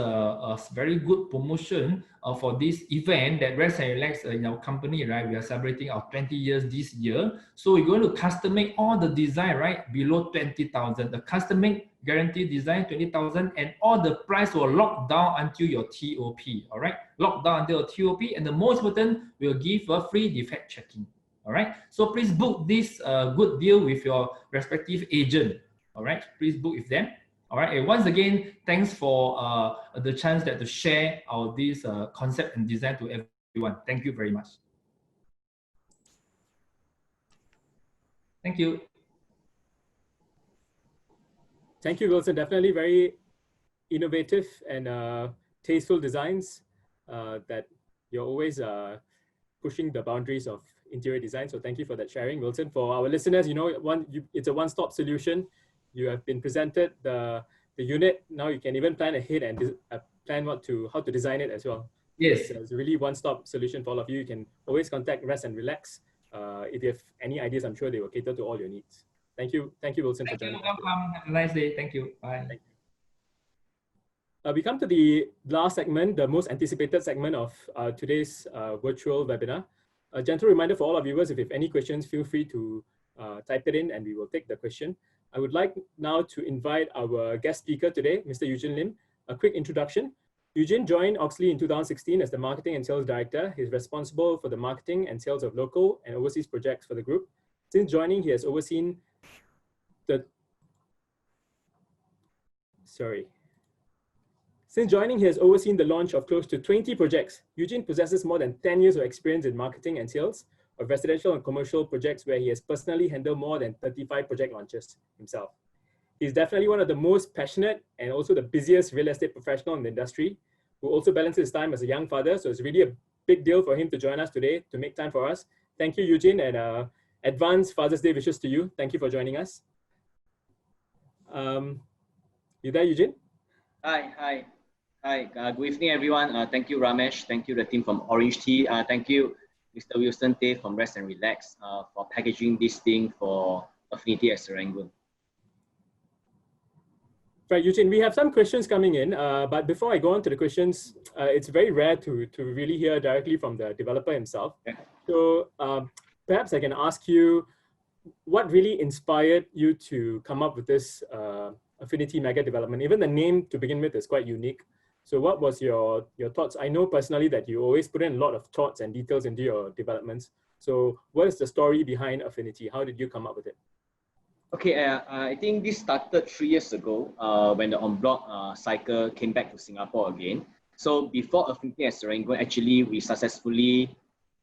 S4: very good promotion for this event that Rest and Relax in our company, right? We are celebrating our 20 years this year. So we're going to custom make all the design, right, below 20,000. The custom make guaranteed design 20,000, and all the price will lock down until your TOP. All right, lock down until your TOP, and the most important, we'll give a free defect checking. All right, so please book this good deal with your respective agent. All right, please book with them. All right, and once again, thanks for the chance that to share our this concept and design to everyone. Thank you very much. Thank you.
S1: Thank you, Wilson. Definitely very innovative and tasteful designs that you're always pushing the boundaries of interior design. So thank you for that sharing, Wilson. For our listeners, you know, it's a one-stop solution. You have been presented the unit. Now you can even plan ahead and plan how to design it as well.
S4: Yes.
S1: It's a really one-stop solution for all of you. You can always contact Rest and Relax. If you have any ideas, I'm sure they will cater to all your needs. Thank you, Wilson, for joining us.
S4: Welcome. Have a nice day. Thank you. Bye.
S1: Thank you. We come to the last segment, the most anticipated segment of today's virtual webinar. A gentle reminder for all our viewers, if you have any questions, feel free to type it in and we will take the question. I would like now to invite our guest speaker today, Mr. Eugene Lim. A quick introduction. Eugene joined Oxley in 2016 as the Marketing and Sales Director. He's responsible for the marketing and sales of local and overseas projects for the group. Since joining, he has overseen Since joining, he has overseen the launch of close to 20 projects. Eugene possesses more than 10 years of experience in marketing and sales of residential and commercial projects, where he has personally handled more than 35 project launches himself. He's definitely one of the most passionate and also the busiest real estate professional in the industry, who also balances his time as a young father. So it's really a big deal for him to join us today, to make time for us. Thank you, Eugene, and advance Father's Day wishes to you. Thank you for joining us. You there, Eugene?
S5: Hi. Good evening, everyone. Thank you, Ramesh. Thank you, the team from OrangeTee. Thank you, Mr. Wilson Tay from Rest and Relax for packaging this thing for Affinity at Serangoon.
S1: Right, Eugene, we have some questions coming in, but before I go on to the questions, it's very rare to really hear directly from the developer himself. Yeah. So perhaps I can ask you, what really inspired you to come up with this Affinity mega development? Even the name to begin with is quite unique. So what was your thoughts? I know personally that you always put in a lot of thoughts and details into your developments. So what is the story behind Affinity? How did you come up with it?
S5: Okay, I think this started 3 years ago when the en bloc cycle came back to Singapore again. So before Affinity at Serangoon, actually we successfully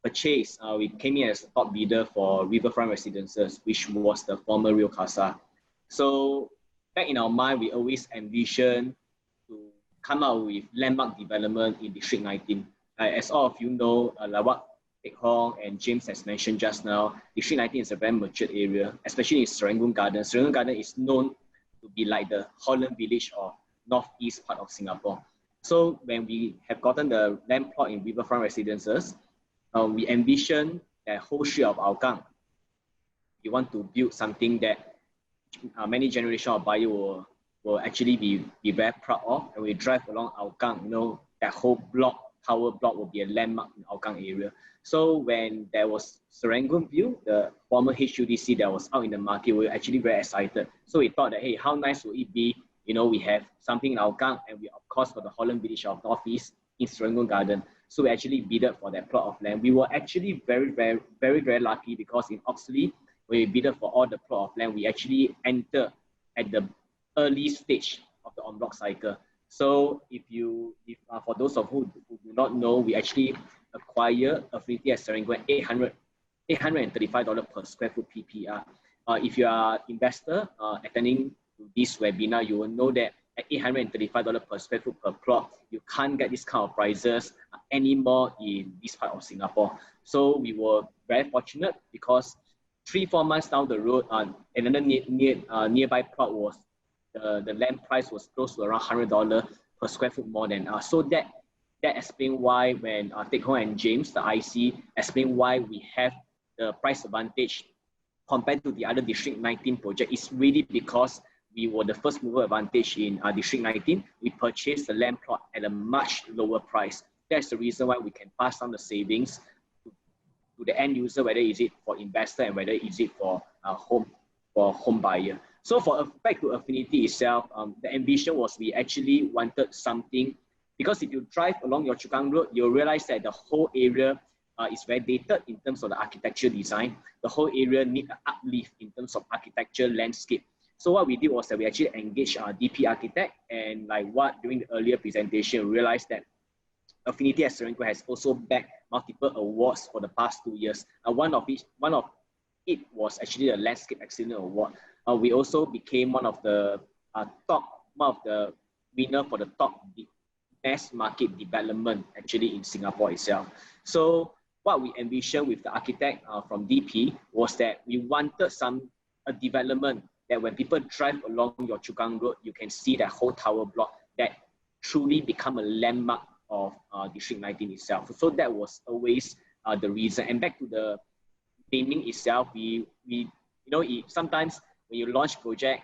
S5: purchased, we came in as a top bidder for Riverfront Residences, which was the former Rio Casa. So back in our mind, we always envisioned to come out with landmark development in District 19. As all of you know, like what Teck Hong and James has mentioned just now, District 19 is a very matured area, especially in Serangoon Garden. Serangoon Garden is known to be like the Holland Village or northeast part of Singapore. So when we have gotten the land plot in Riverfront Residences, we envision that whole street of Hougang. We want to build something that many generations of buyers will actually be very proud of. And we drive along Hougang, you know, that whole tower block will be a landmark in Hougang area. So when there was Serangoon View, the former HUDC that was out in the market, we were actually very excited. So we thought that, hey, how nice would it be? You know, we have something in Hougang, and we, of course, for the Holland Village of Northeast in Serangoon Garden. So we actually bidded for that plot of land. We were actually very lucky, because in Oxley, when we bidded for all the plot of land, we actually entered at the early stage of the en bloc cycle. So for those of who do not know, we actually acquired Affinity at Serangoon at $835 per square foot PPR. If you are investor attending this webinar, you will know that at $835 per square foot per plot, you can't get this kind of prices anymore in this part of Singapore. So we were very fortunate, because 3-4 months down the road, another nearby plot was the land price was close to around $100 per square foot more than us. So that explains why when Teck Hong and James, the IC, explain why we have the price advantage compared to the other District 19 project. It's really because we were the first mover advantage in District 19. We purchased the land plot at a much lower price. That's the reason why we can pass on the savings to the end user, whether is it for investor and whether is it for home buyer. So back to Affinity itself, the ambition was we actually wanted something, because if you drive along your Chu Kang Road, you'll realize that the whole area is very dated in terms of the architecture design. The whole area needs an uplift in terms of architecture landscape. So what we did was that we actually engaged our DP architect, and like what during the earlier presentation, we realized that Affinity at Serangoon has also bagged multiple awards for the past 2 years. One of it was actually a Landscape Excellence Award. We also became one of the winner for the top mass market development actually in Singapore itself. So what we envisioned with the architect from DP was that we wanted a development that when people drive along your Chu Kang Road, you can see that whole tower block that truly become a landmark of District 19 itself. So that was always the reason. And back to the naming itself, sometimes when you launch project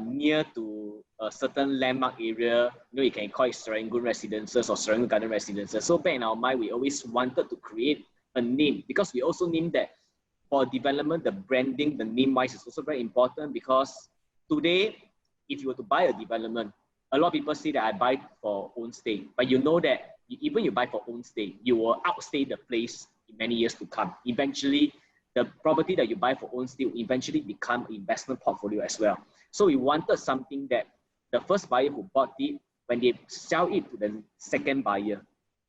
S5: near to a certain landmark area, you can call it Serangoon Residences or Serangoon Garden Residences. So back in our mind, we always wanted to create a name, because we also named that for development, the branding, the name-wise is also very important, because today, if you were to buy a development, a lot of people say that I buy for own stay, but you know that even you buy for own stay, you will outstay the place in many years to come. Eventually, the property that you buy for own stay will eventually become an investment portfolio as well. So we wanted something that the first buyer who bought it when they sell it to the second buyer,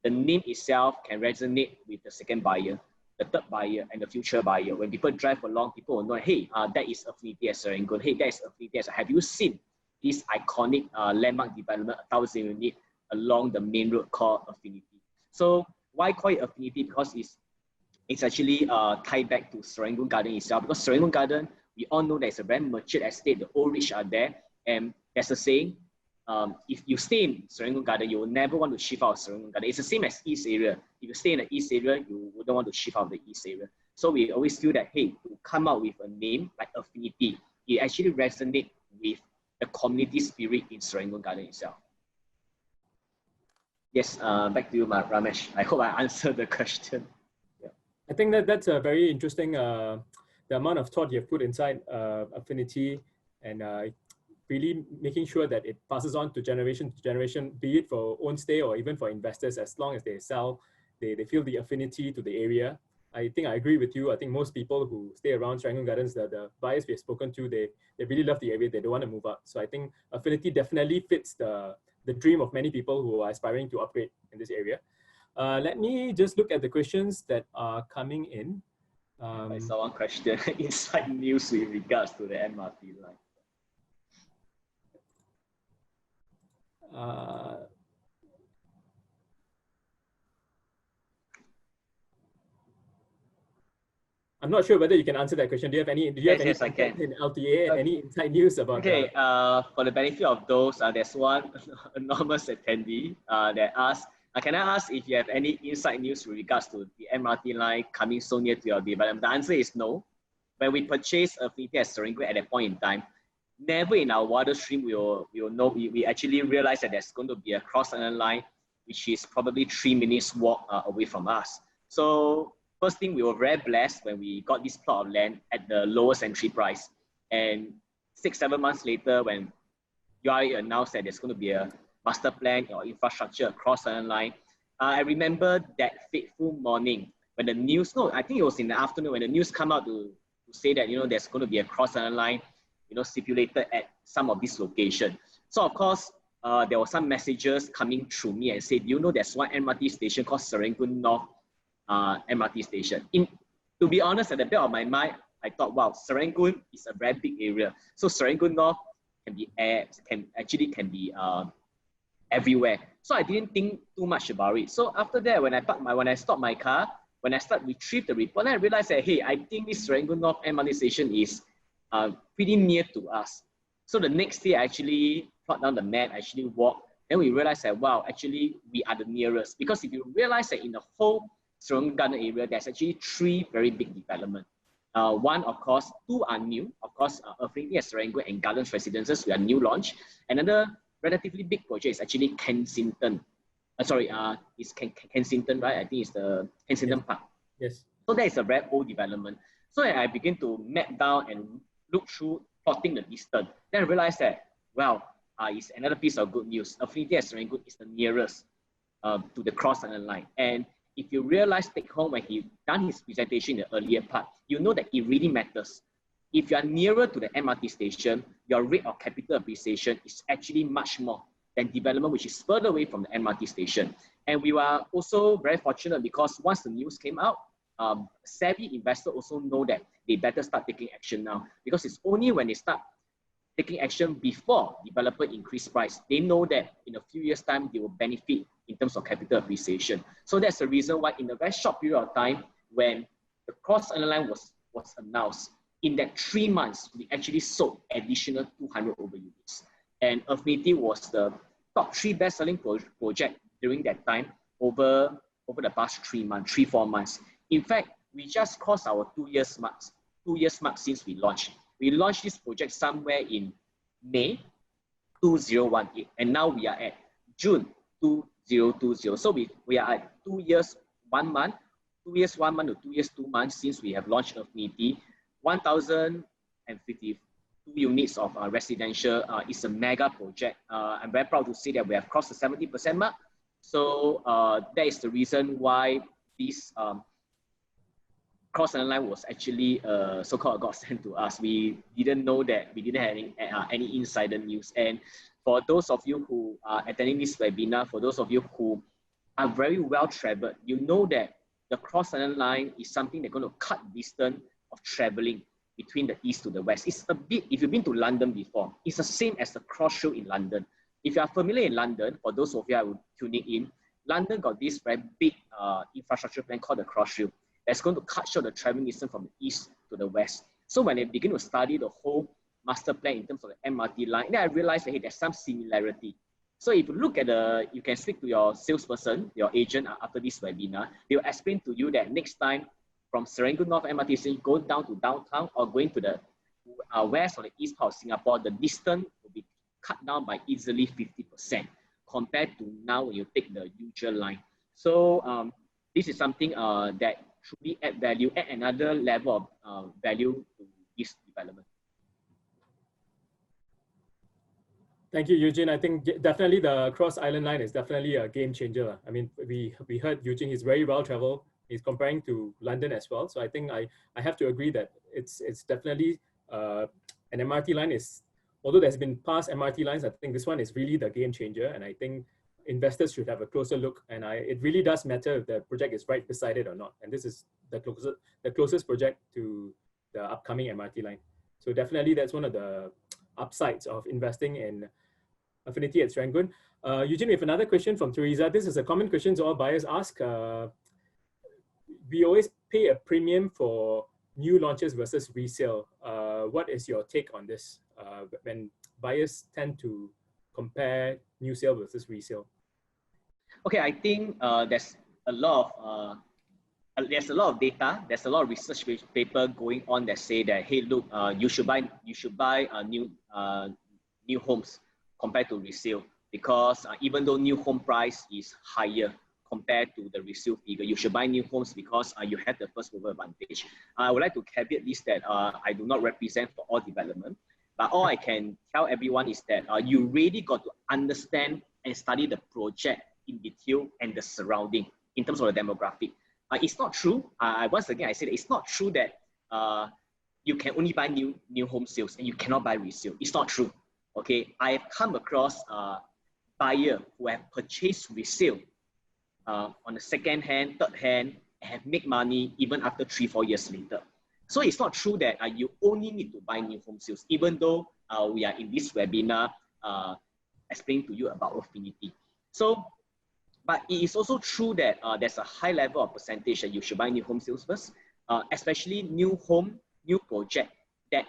S5: the name itself can resonate with the second buyer, the third buyer, and the future buyer. When people drive along, people will know, hey, that is Affinity at Serangoon. Hey, that is Affinity at Serangoon. Have you seen this iconic landmark development, 1,000 unit along the main road called Affinity? So why call it Affinity? Because it's actually tied back to Serangoon Garden itself. Because Serangoon Garden, we all know that it's a very mature estate. The old rich are there, and there's a saying, if you stay in Serangoon Garden, you will never want to shift out of Serangoon Garden. It's the same as East area. If you stay in the East area, you wouldn't want to shift out of the East area. So we always feel that, hey, to come out with a name like Affinity, it actually resonates with the community spirit in Serangoon Garden itself. Yes, back to you, Ramesh. I hope I answered the question. Yeah.
S1: I think that's a very interesting, the amount of thought you've put inside Affinity, and really making sure that it passes on to generation, be it for own stay or even for investors. As long as they sell, they feel the affinity to the area. I think I agree with you. I think most people who stay around Serangoon Gardens, the buyers we have spoken to, they really love the area. They don't want to move out. So I think Affinity definitely fits the dream of many people who are aspiring to upgrade in this area. Let me just look at the questions that are coming in.
S5: I saw one question, inside news with regards to the MRT line.
S1: I'm not sure whether you can answer that question. Do you have any? Do you have any?
S5: Yes, I can.
S1: In LTA, any inside news about?
S5: Okay. For the benefit of those, there's one anonymous attendee that asked, "Can I ask if you have any inside news with regards to the MRT line coming so near to your development?" The answer is no. When we purchased Affinity at Serangoon at that point in time, never in our wildest dream we actually realized that there's going to be a cross-island line, which is probably 3 minutes walk away from us. So first thing, we were very blessed when we got this plot of land at the lowest entry price. And 6-7 months later, when URA announced that there's going to be a master plan or infrastructure cross-island line, I remember that fateful morning when the news, no, I think it was in the afternoon when the news came out to say that, there's going to be a cross-island line, stipulated at some of these locations. So of course, there were some messages coming through me and said, there's one MRT station called Serangoon North MRT station. To be honest, at the back of my mind, I thought, wow, Serangoon is a very big area. So Serangoon North can be everywhere. So I didn't think too much about it. So after that, when I stopped my car, when I start retrieve the report, then I realized that, hey, I think this Serangoon North MRT station is pretty near to us. So the next day, I actually plot down the map, I actually walked, and we realized that, wow, actually we are the nearest. Because if you realize that in the whole Serangoon Garden area, there's actually 3 very big developments. One, of course, 2 are new. Of course, Affinity at Serangoon and Gardens Residences, we are new launch. Another relatively big project is actually Kensington. It's Kensington, right? I think it's the Kensington Park.
S1: Yes.
S5: So that is a very old development. So I begin to map down and look through, plotting the distance. Then I realized that, well, it's another piece of good news. Affinity at Serangoon is the nearest to the cross-island line. And if you realize, take home when he done his presentation in the earlier part, you know that it really matters. If you are nearer to the MRT station, your rate of capital appreciation is actually much more than development which is further away from the MRT station. And we were also very fortunate because once the news came out, savvy investors also know that they better start taking action now, because it's only when they start taking action before developer increase price, they know that in a few years' time, they will benefit in terms of capital appreciation. So that's the reason why in a very short period of time, when the cross-island line was announced, in that 3 months, we actually sold additional 200 over units. And Affinity was the top 3 best-selling project during that time over the past 3-4 months. In fact, we just crossed our 2 years mark since we launched. We launched this project somewhere in May 2018, and now we are at June 2020. So we are at 2 years, 1 month, 2 years, 1 month to 2 years, 2 months since we have launched Affinity. 1,052 units of residential is a mega project. I'm very proud to say that we have crossed the 70% mark. So that is the reason why this cross-island line was actually so-called a godsend to us. We didn't know that, we didn't have any insider news. And for those of you who are attending this webinar, for those of you who are very well traveled, you know that the Cross Island Line is something that's going to cut distance of traveling between the east to the west. It's a bit, if you've been to London before, it's the same as the Crossrail in London. If you are familiar in London, for those of you who are tuning in, London got this very big infrastructure plan called the Crossrail that's going to cut short the traveling distance from the east to the west. So when I begin to study the whole master plan in terms of the MRT line, then I realized that hey, there's some similarity. So if you look at you can speak to your salesperson, your agent after this webinar, they'll explain to you that next time from Serangoon North MRT station, go down to downtown or going to the west or the east part of Singapore, the distance will be cut down by easily 50% compared to now when you take the usual line. So this is something that truly add value, add another level of value to this development.
S1: Thank you, Eugene. I think definitely the Cross Island Line is definitely a game changer. I mean, we heard Eugene, he's very well traveled. He's comparing to London as well. So I think I have to agree that it's definitely an MRT line is, although there's been past MRT lines, I think this one is really the game changer. And I think investors should have a closer look. And it really does matter if the project is right beside it or not. And this is the closest project to the upcoming MRT line. So definitely that's one of the upsides of investing in Affinity at Serangoon. Eugene, we have another question from Teresa. This is a common question all buyers ask. We always pay a premium for new launches versus resale. What is your take on this when buyers tend to compare new sale versus resale?
S5: Okay, I think there's a lot of data, there's a lot of research paper going on that say that hey, look, you should buy new homes compared to resale, because even though new home price is higher compared to the resale figure, you should buy new homes because you have the first mover advantage. I would like to caveat this that I do not represent for all development, but all I can tell everyone is that you really got to understand and study the project in detail and the surrounding in terms of the demographic. It's not true. Once again, I said it's not true that you can only buy new home sales and you cannot buy resale. It's not true. Okay, I have come across buyers who have purchased resale on the second hand, third hand, and have made money even after 3-4 years later. So it's not true that you only need to buy new home sales, even though we are in this webinar explaining to you about Affinity. So, but it is also true that there's a high level of percentage that you should buy new home sales first, especially new project that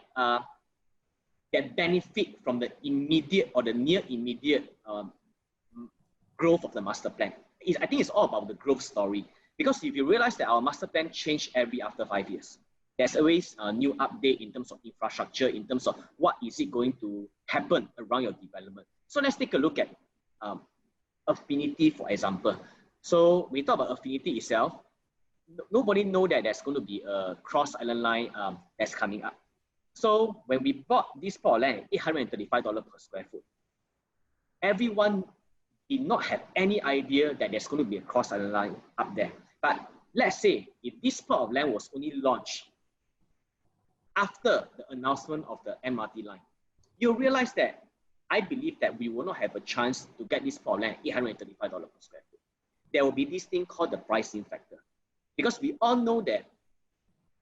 S5: benefit from the immediate or the near immediate growth of the master plan. I think it's all about the growth story, because if you realize that our master plan change after 5 years, there's always a new update in terms of infrastructure, in terms of what is it going to happen around your development. So let's take a look at Affinity, for example. So we talk about Affinity itself. Nobody know that there's going to be a Cross Island Line that's coming up. So when we bought this plot of land, $835 per square foot, everyone did not have any idea that there's going to be a Cross Island Line up there. But let's say if this plot of land was only launched after the announcement of the MRT line, you'll realize that I believe that we will not have a chance to get this plot of land $835 per square foot. There will be this thing called the pricing factor. Because we all know that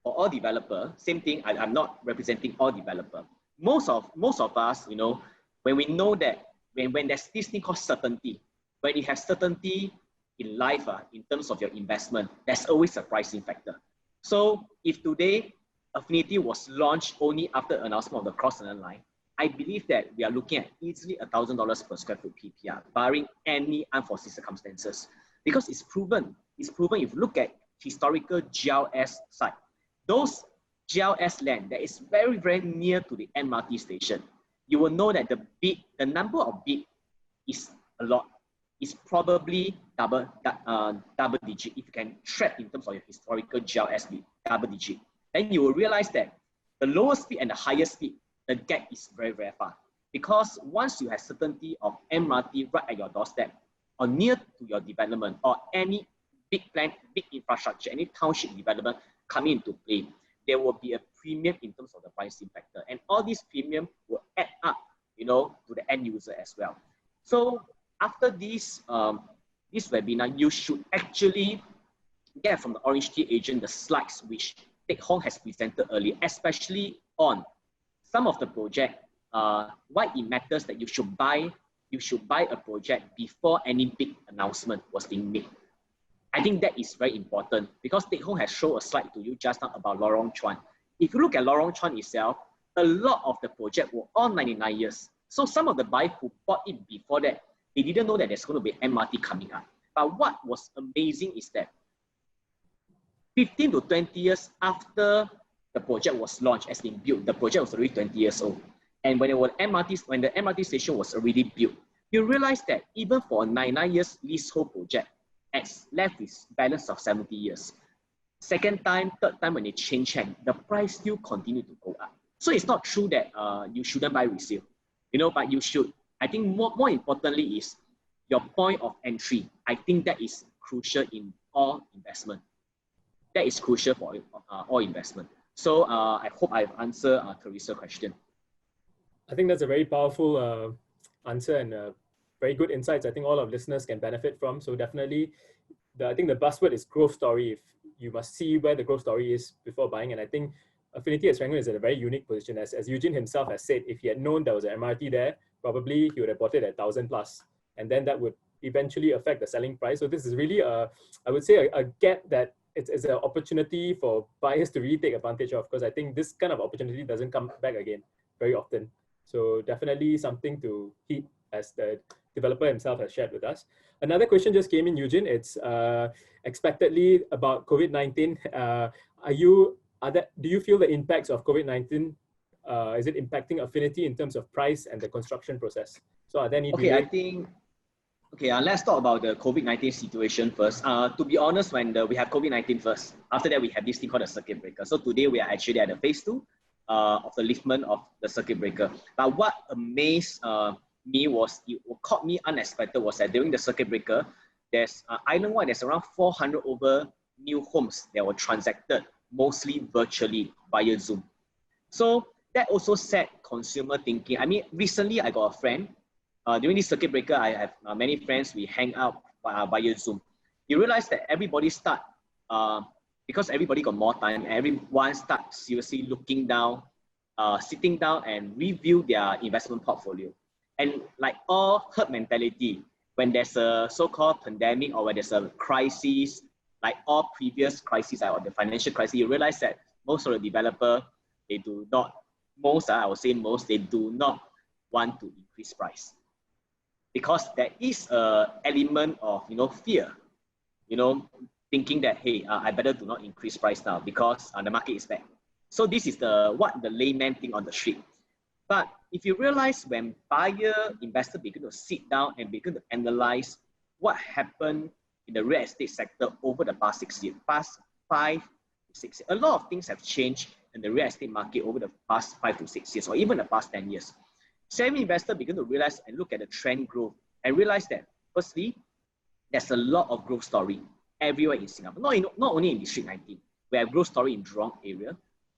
S5: for all developer, same thing, I'm not representing all developer. Most of us, you know, when we know that when there's this thing called certainty, when you have certainty in life, in terms of your investment, there's always a pricing factor. So if today Affinity was launched only after announcement of the Cross Island Line, I believe that we are looking at easily $1,000 per square foot PPR, barring any unforeseen circumstances. Because it's proven if you look at historical GLS site, those GLS land that is very, very near to the MRT station, you will know that the number of bid is a lot. It's probably double digit. If you can track in terms of your historical GLS bid, double digit, then you will realize that the lower speed and the higher speed, the gap is very, very far. Because once you have certainty of MRT right at your doorstep or near to your development, or any big plan, big infrastructure, any township development coming into play, there will be a premium in terms of the pricing factor. And all these premium will add up to the end user as well. So after this, this webinar, you should actually get from the OrangeTee agent the slides which Teck Hong has presented earlier, especially on some of the project, why it matters that you should buy a project before any big announcement was being made. I think that is very important because Teck Hong has shown a slide to you just now about Lorong Chuan. If you look at Lorong Chuan itself, a lot of the project were all 99 years. So some of the buyers who bought it before that, they didn't know that there's going to be MRT coming up. But what was amazing is that 15 to 20 years after the project was launched, as been built, the project was already 20 years old. And when the MRT station was already built, you realize that even for a 99 years leasehold project, it's left with balance of 70 years. Second time, third time when they change hand, the price still continue to go up. So it's not true that you shouldn't buy resale, but you should. I think more importantly is your point of entry. I think that is crucial in all investment. That is crucial for all investment. So I hope I've answered Teresa's question.
S1: I think that's a very powerful answer and very good insights. I think all of listeners can benefit from. So definitely, I think the buzzword is growth story. If you must see where the growth story is before buying. And I think Affinity at Serangoon is in a very unique position. As Eugene himself has said, if he had known there was an MRT there, probably he would have bought it at 1,000 plus. And then that would eventually affect the selling price. So this is really I would say a gap that it's an opportunity for buyers to really take advantage of, because I think this kind of opportunity doesn't come back again very often. So definitely something to heed, as the developer himself has shared with us. Another question just came in, Eugene. It's expectedly about COVID-19. Do you feel the impacts of COVID-19? Is it impacting Affinity in terms of price and the construction process? So are there any delay?
S5: Let's talk about the COVID-19 situation first. To be honest, when we have COVID-19 first, after that we have this thing called a circuit breaker. So today we are actually at the phase 2 of the liftment of the circuit breaker. But what amazed me was, it caught me unexpected, was that during the circuit breaker, there's island-wide, there's around 400 over new homes that were transacted mostly virtually via Zoom. So that also set consumer thinking. I mean, recently I got a friend, during this circuit breaker, I have many friends, we hang out via Zoom. You realize that everybody start, because everybody got more time, everyone start seriously looking down, sitting down and review their investment portfolio. And like all herd mentality, when there's a so-called pandemic or when there's a crisis, like all previous crises or the financial crisis, you realize that most of the developer, they do not, they do not want to increase price. Because there is an element of fear, thinking that, hey, I better do not increase price now because the market is bad. So this is what the layman think on the street. But if you realize when investor begin to sit down and begin to analyze what happened in the real estate sector over the past 5 to 6 years, a lot of things have changed in the real estate market over the past 5 to 6 years, or even the past 10 years. Savvy investors begin to realize and look at the trend growth and realize that, firstly, there's a lot of growth story everywhere in Singapore, not only in District 19. We have growth story in Jurong area,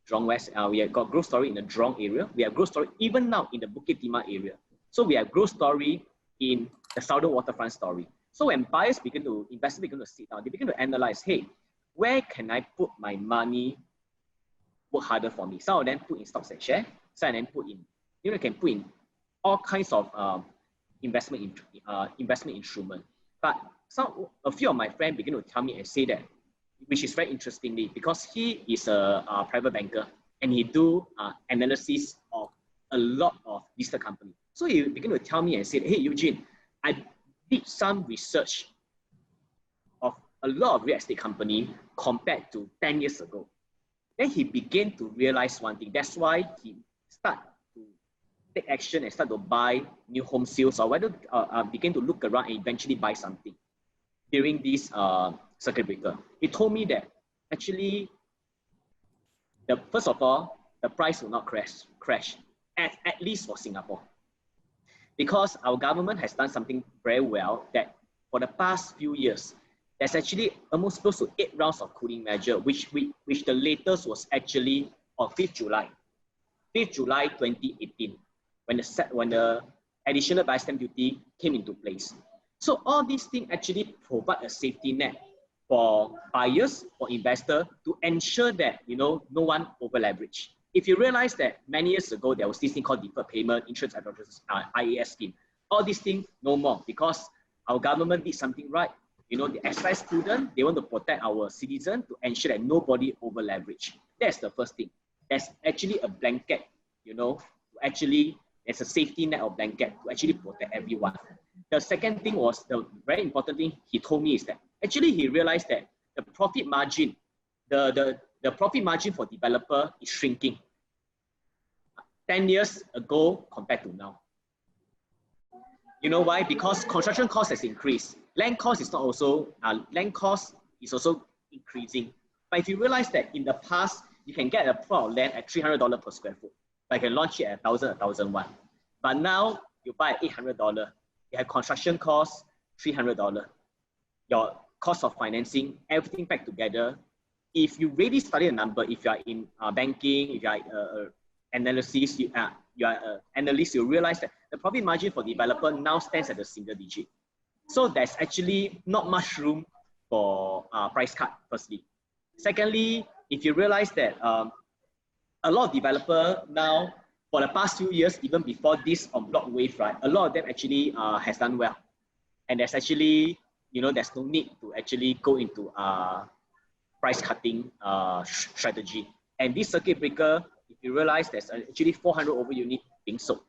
S5: Jurong West. We have got growth story in the Jurong area. We have growth story even now in the Bukit Timah area. So we have growth story in the Southern Waterfront story. So when investors begin to sit down, they begin to analyze, hey, where can I put my money work harder for me? Some of them put in stocks and shares, some of them put in, can put in all kinds of investment instrument. But a few of my friends begin to tell me and say that, which is very interestingly, because he is a private banker and he do analysis of a lot of listed companies. So he began to tell me and said, hey, Eugene, I did some research of a lot of real estate company compared to 10 years ago. Then he began to realize one thing. That's why he started to take action and start to buy new home sales, or whether begin to look around and eventually buy something during this circuit breaker. He told me that actually, first of all, the price will not crash at least for Singapore. Because our government has done something very well, that for the past few years, there's actually almost close to 8 rounds of cooling measure, which the latest was actually on 5th July 2018. when the additional buyer stamp duty came into place. So all these things actually provide a safety net for buyers, for investors to ensure that no one over leverage. If you realize that many years ago there was this thing called deferred payment insurance advantages, IAS scheme, all these things no more because our government did something right. The exercise student, they want to protect our citizens to ensure that nobody over leverage. That's the first thing. There's actually a blanket, there's a safety net of blanket to actually protect everyone. The second thing was the very important thing he told me is that actually he realized that the profit margin, the profit margin for developer is shrinking 10 years ago compared to now. You know why? Because construction cost has increased. Land cost is not also, land cost is also increasing. But if you realize that in the past, you can get a plot of land at $300 per square foot. But you can launch it at $1,000, $1,001. But now you buy at $800. You have construction costs, $300. Your cost of financing, everything back together. If you really study a number, if you are in banking, if you are analysis, you are an analyst, you realize that the profit margin for developer now stands at a single digit. So there's actually not much room for price cut, firstly. Secondly, if you realize that a lot of developer now, for the past few years, even before this on block wave, right, a lot of them actually has done well. And there's actually, there's no need to actually go into price cutting strategy. And this circuit breaker, if you realize there's actually 400 over unit being sold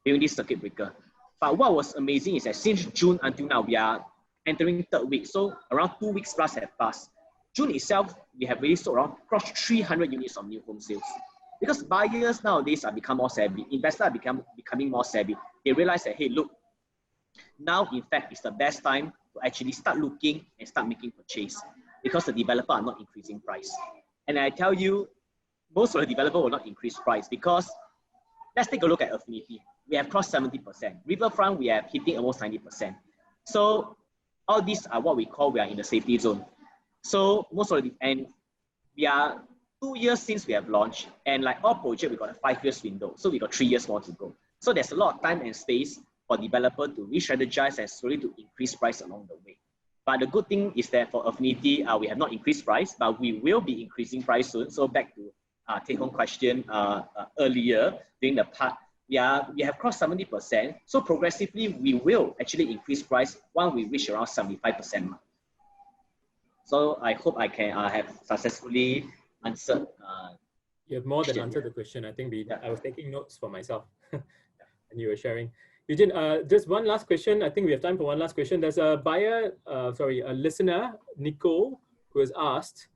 S5: during this circuit breaker. But what was amazing is that since June until now, we are entering third week. So around 2 weeks plus have passed. June itself, we have really sold around across 300 units of new home sales. Because buyers nowadays are become more savvy, investors are becoming more savvy. They realize that, hey, look, now in fact it's the best time to actually start looking and start making purchase because the developer are not increasing price. And I tell you, most of the developer will not increase price because let's take a look at Affinity. We have crossed 70%. Riverfront, we are hitting almost 90%. So all these are what we are in the safety zone. So most of and we are 2 years since we have launched, and like all projects, we got a 5 years window. So we got 3 years more to go. So there's a lot of time and space for developer to re-strategize and slowly to increase price along the way. But the good thing is that for Affinity, we have not increased price, but we will be increasing price soon. So back to take-home question earlier during the part, we have crossed 70%. So progressively, we will actually increase price once we reach around 75% mark. So I hope I can have successfully answered.
S1: You have more than answered the question. I think I was taking notes for myself and you were sharing. Eugene, just one last question. I think we have time for one last question. There's a buyer, a listener, Nicole, who has asked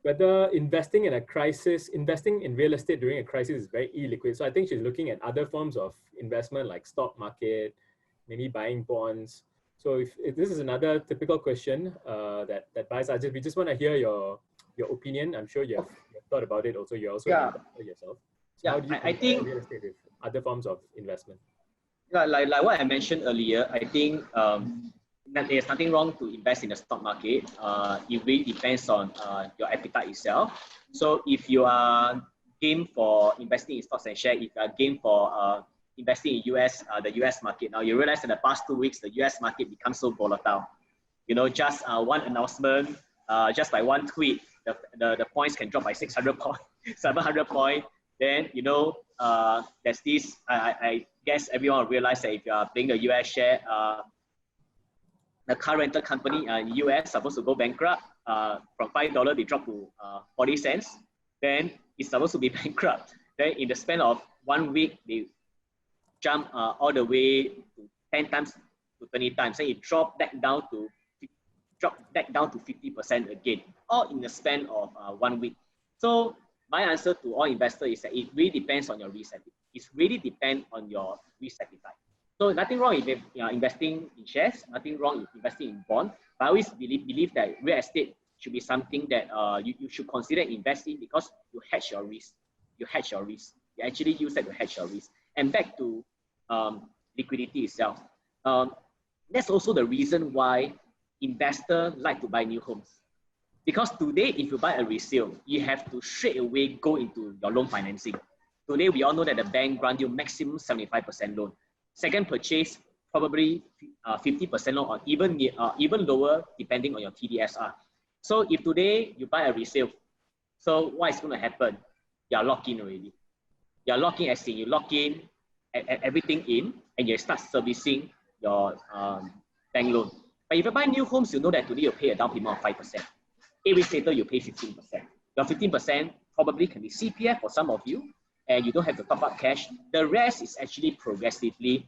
S1: whether investing in real estate during a crisis is very illiquid. So I think she's looking at other forms of investment like stock market, maybe buying bonds. So if this is another typical question that buyers we just want to hear your opinion. I'm sure you have thought about it also. You're also an investor yourself. So how do you
S5: I think
S1: real estate with other forms of investment?
S5: Yeah, like what I mentioned earlier, I think that there's nothing wrong to invest in the stock market. It really depends on your appetite itself. So if you are game for investing in stocks and shares, if you are game for investing in the US market, now you realize in the past 2 weeks, the US market becomes so volatile. Just one announcement, just by one tweet, the points can drop by 600 points, 700 points. Then, there's this, I guess everyone will realize that if you are playing the US share, the car rental company in the US supposed to go bankrupt. From $5, they dropped to 40 cents. Then it's supposed to be bankrupt. Then in the span of 1 week, they jump all the way to 10 times to 20 times. Then it dropped back down to 50% again, all in the span of 1 week. So my answer to all investors is that it really depends on your risk appetite. It really depends on your risk appetite. So nothing wrong if you are investing in shares, nothing wrong if investing in bonds. But I always believe that real estate should be something that you should consider investing because you hedge your risk. You hedge your risk. You actually use that to hedge your risk. And back to liquidity itself. That's also the reason why investors like to buy new homes. Because today, if you buy a resale, you have to straight away go into your loan financing Today, we all know that the bank grant you maximum 75% loan. Second purchase, probably 50% loan or even lower depending on your TDSR. So if today you buy a resale, so what is going to happen? You are locked in already. You are locked in as in you lock in everything in and you start servicing your bank loan. But if you buy new homes, you know that today you pay a down payment of 5%. 8 weeks later, you pay 15%. Your 15% probably can be CPF for some of you, and you don't have to top up cash. The rest is actually progressively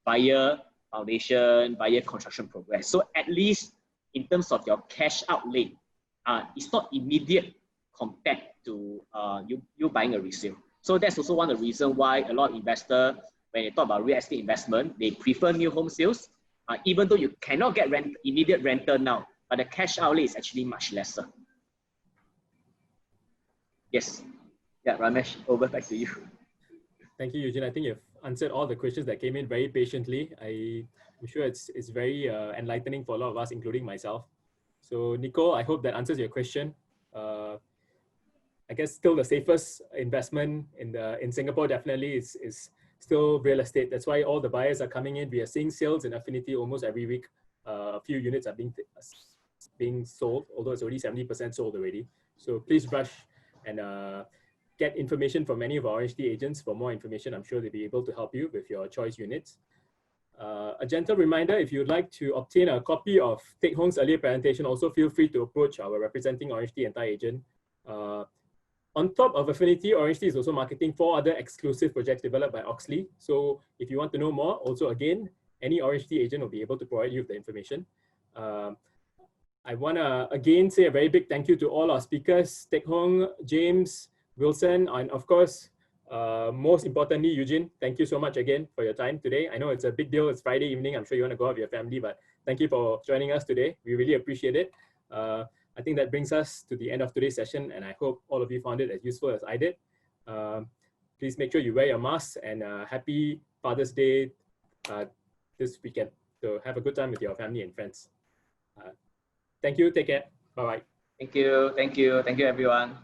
S5: via foundation, via construction progress. So at least in terms of your cash outlay, it's not immediate compared to you buying a resale. So that's also one of the reasons why a lot of investors, when they talk about real estate investment, they prefer new home sales, even though you cannot get immediate rental now, but the cash outlay is actually much lesser. Yes. Yeah, Ramesh, over back to you.
S1: Thank you, Eugene. I think you've answered all the questions that came in very patiently. I'm sure it's very enlightening for a lot of us, including myself. So Nicole, I hope that answers your question. I guess still the safest investment in Singapore definitely is still real estate. That's why all the buyers are coming in. We are seeing sales in Affinity almost every week. A few units are being sold, although it's already 70% sold already. So please rush and get information from many of our OrangeTee agents. For more information, I'm sure they'll be able to help you with your choice units. A gentle reminder, if you'd like to obtain a copy of Teck Hong's earlier presentation, also feel free to approach our representing OrangeTee entire agent. On top of Affinity, OrangeTee is also marketing 4 other exclusive projects developed by Oxley. So if you want to know more, also again, any OrangeTee agent will be able to provide you with the information. I want to again say a very big thank you to all our speakers, Teck Hong, James, Wilson, and of course, most importantly, Eugene, thank you so much again for your time today. I know it's a big deal. It's Friday evening. I'm sure you want to go out with your family, but thank you for joining us today. We really appreciate it. I think that brings us to the end of today's session, and I hope all of you found it as useful as I did. Please make sure you wear your masks, and happy Father's Day this weekend. So have a good time with your family and friends. Thank you. Take care. Bye-bye.
S5: Thank you. Thank you. Thank you, everyone.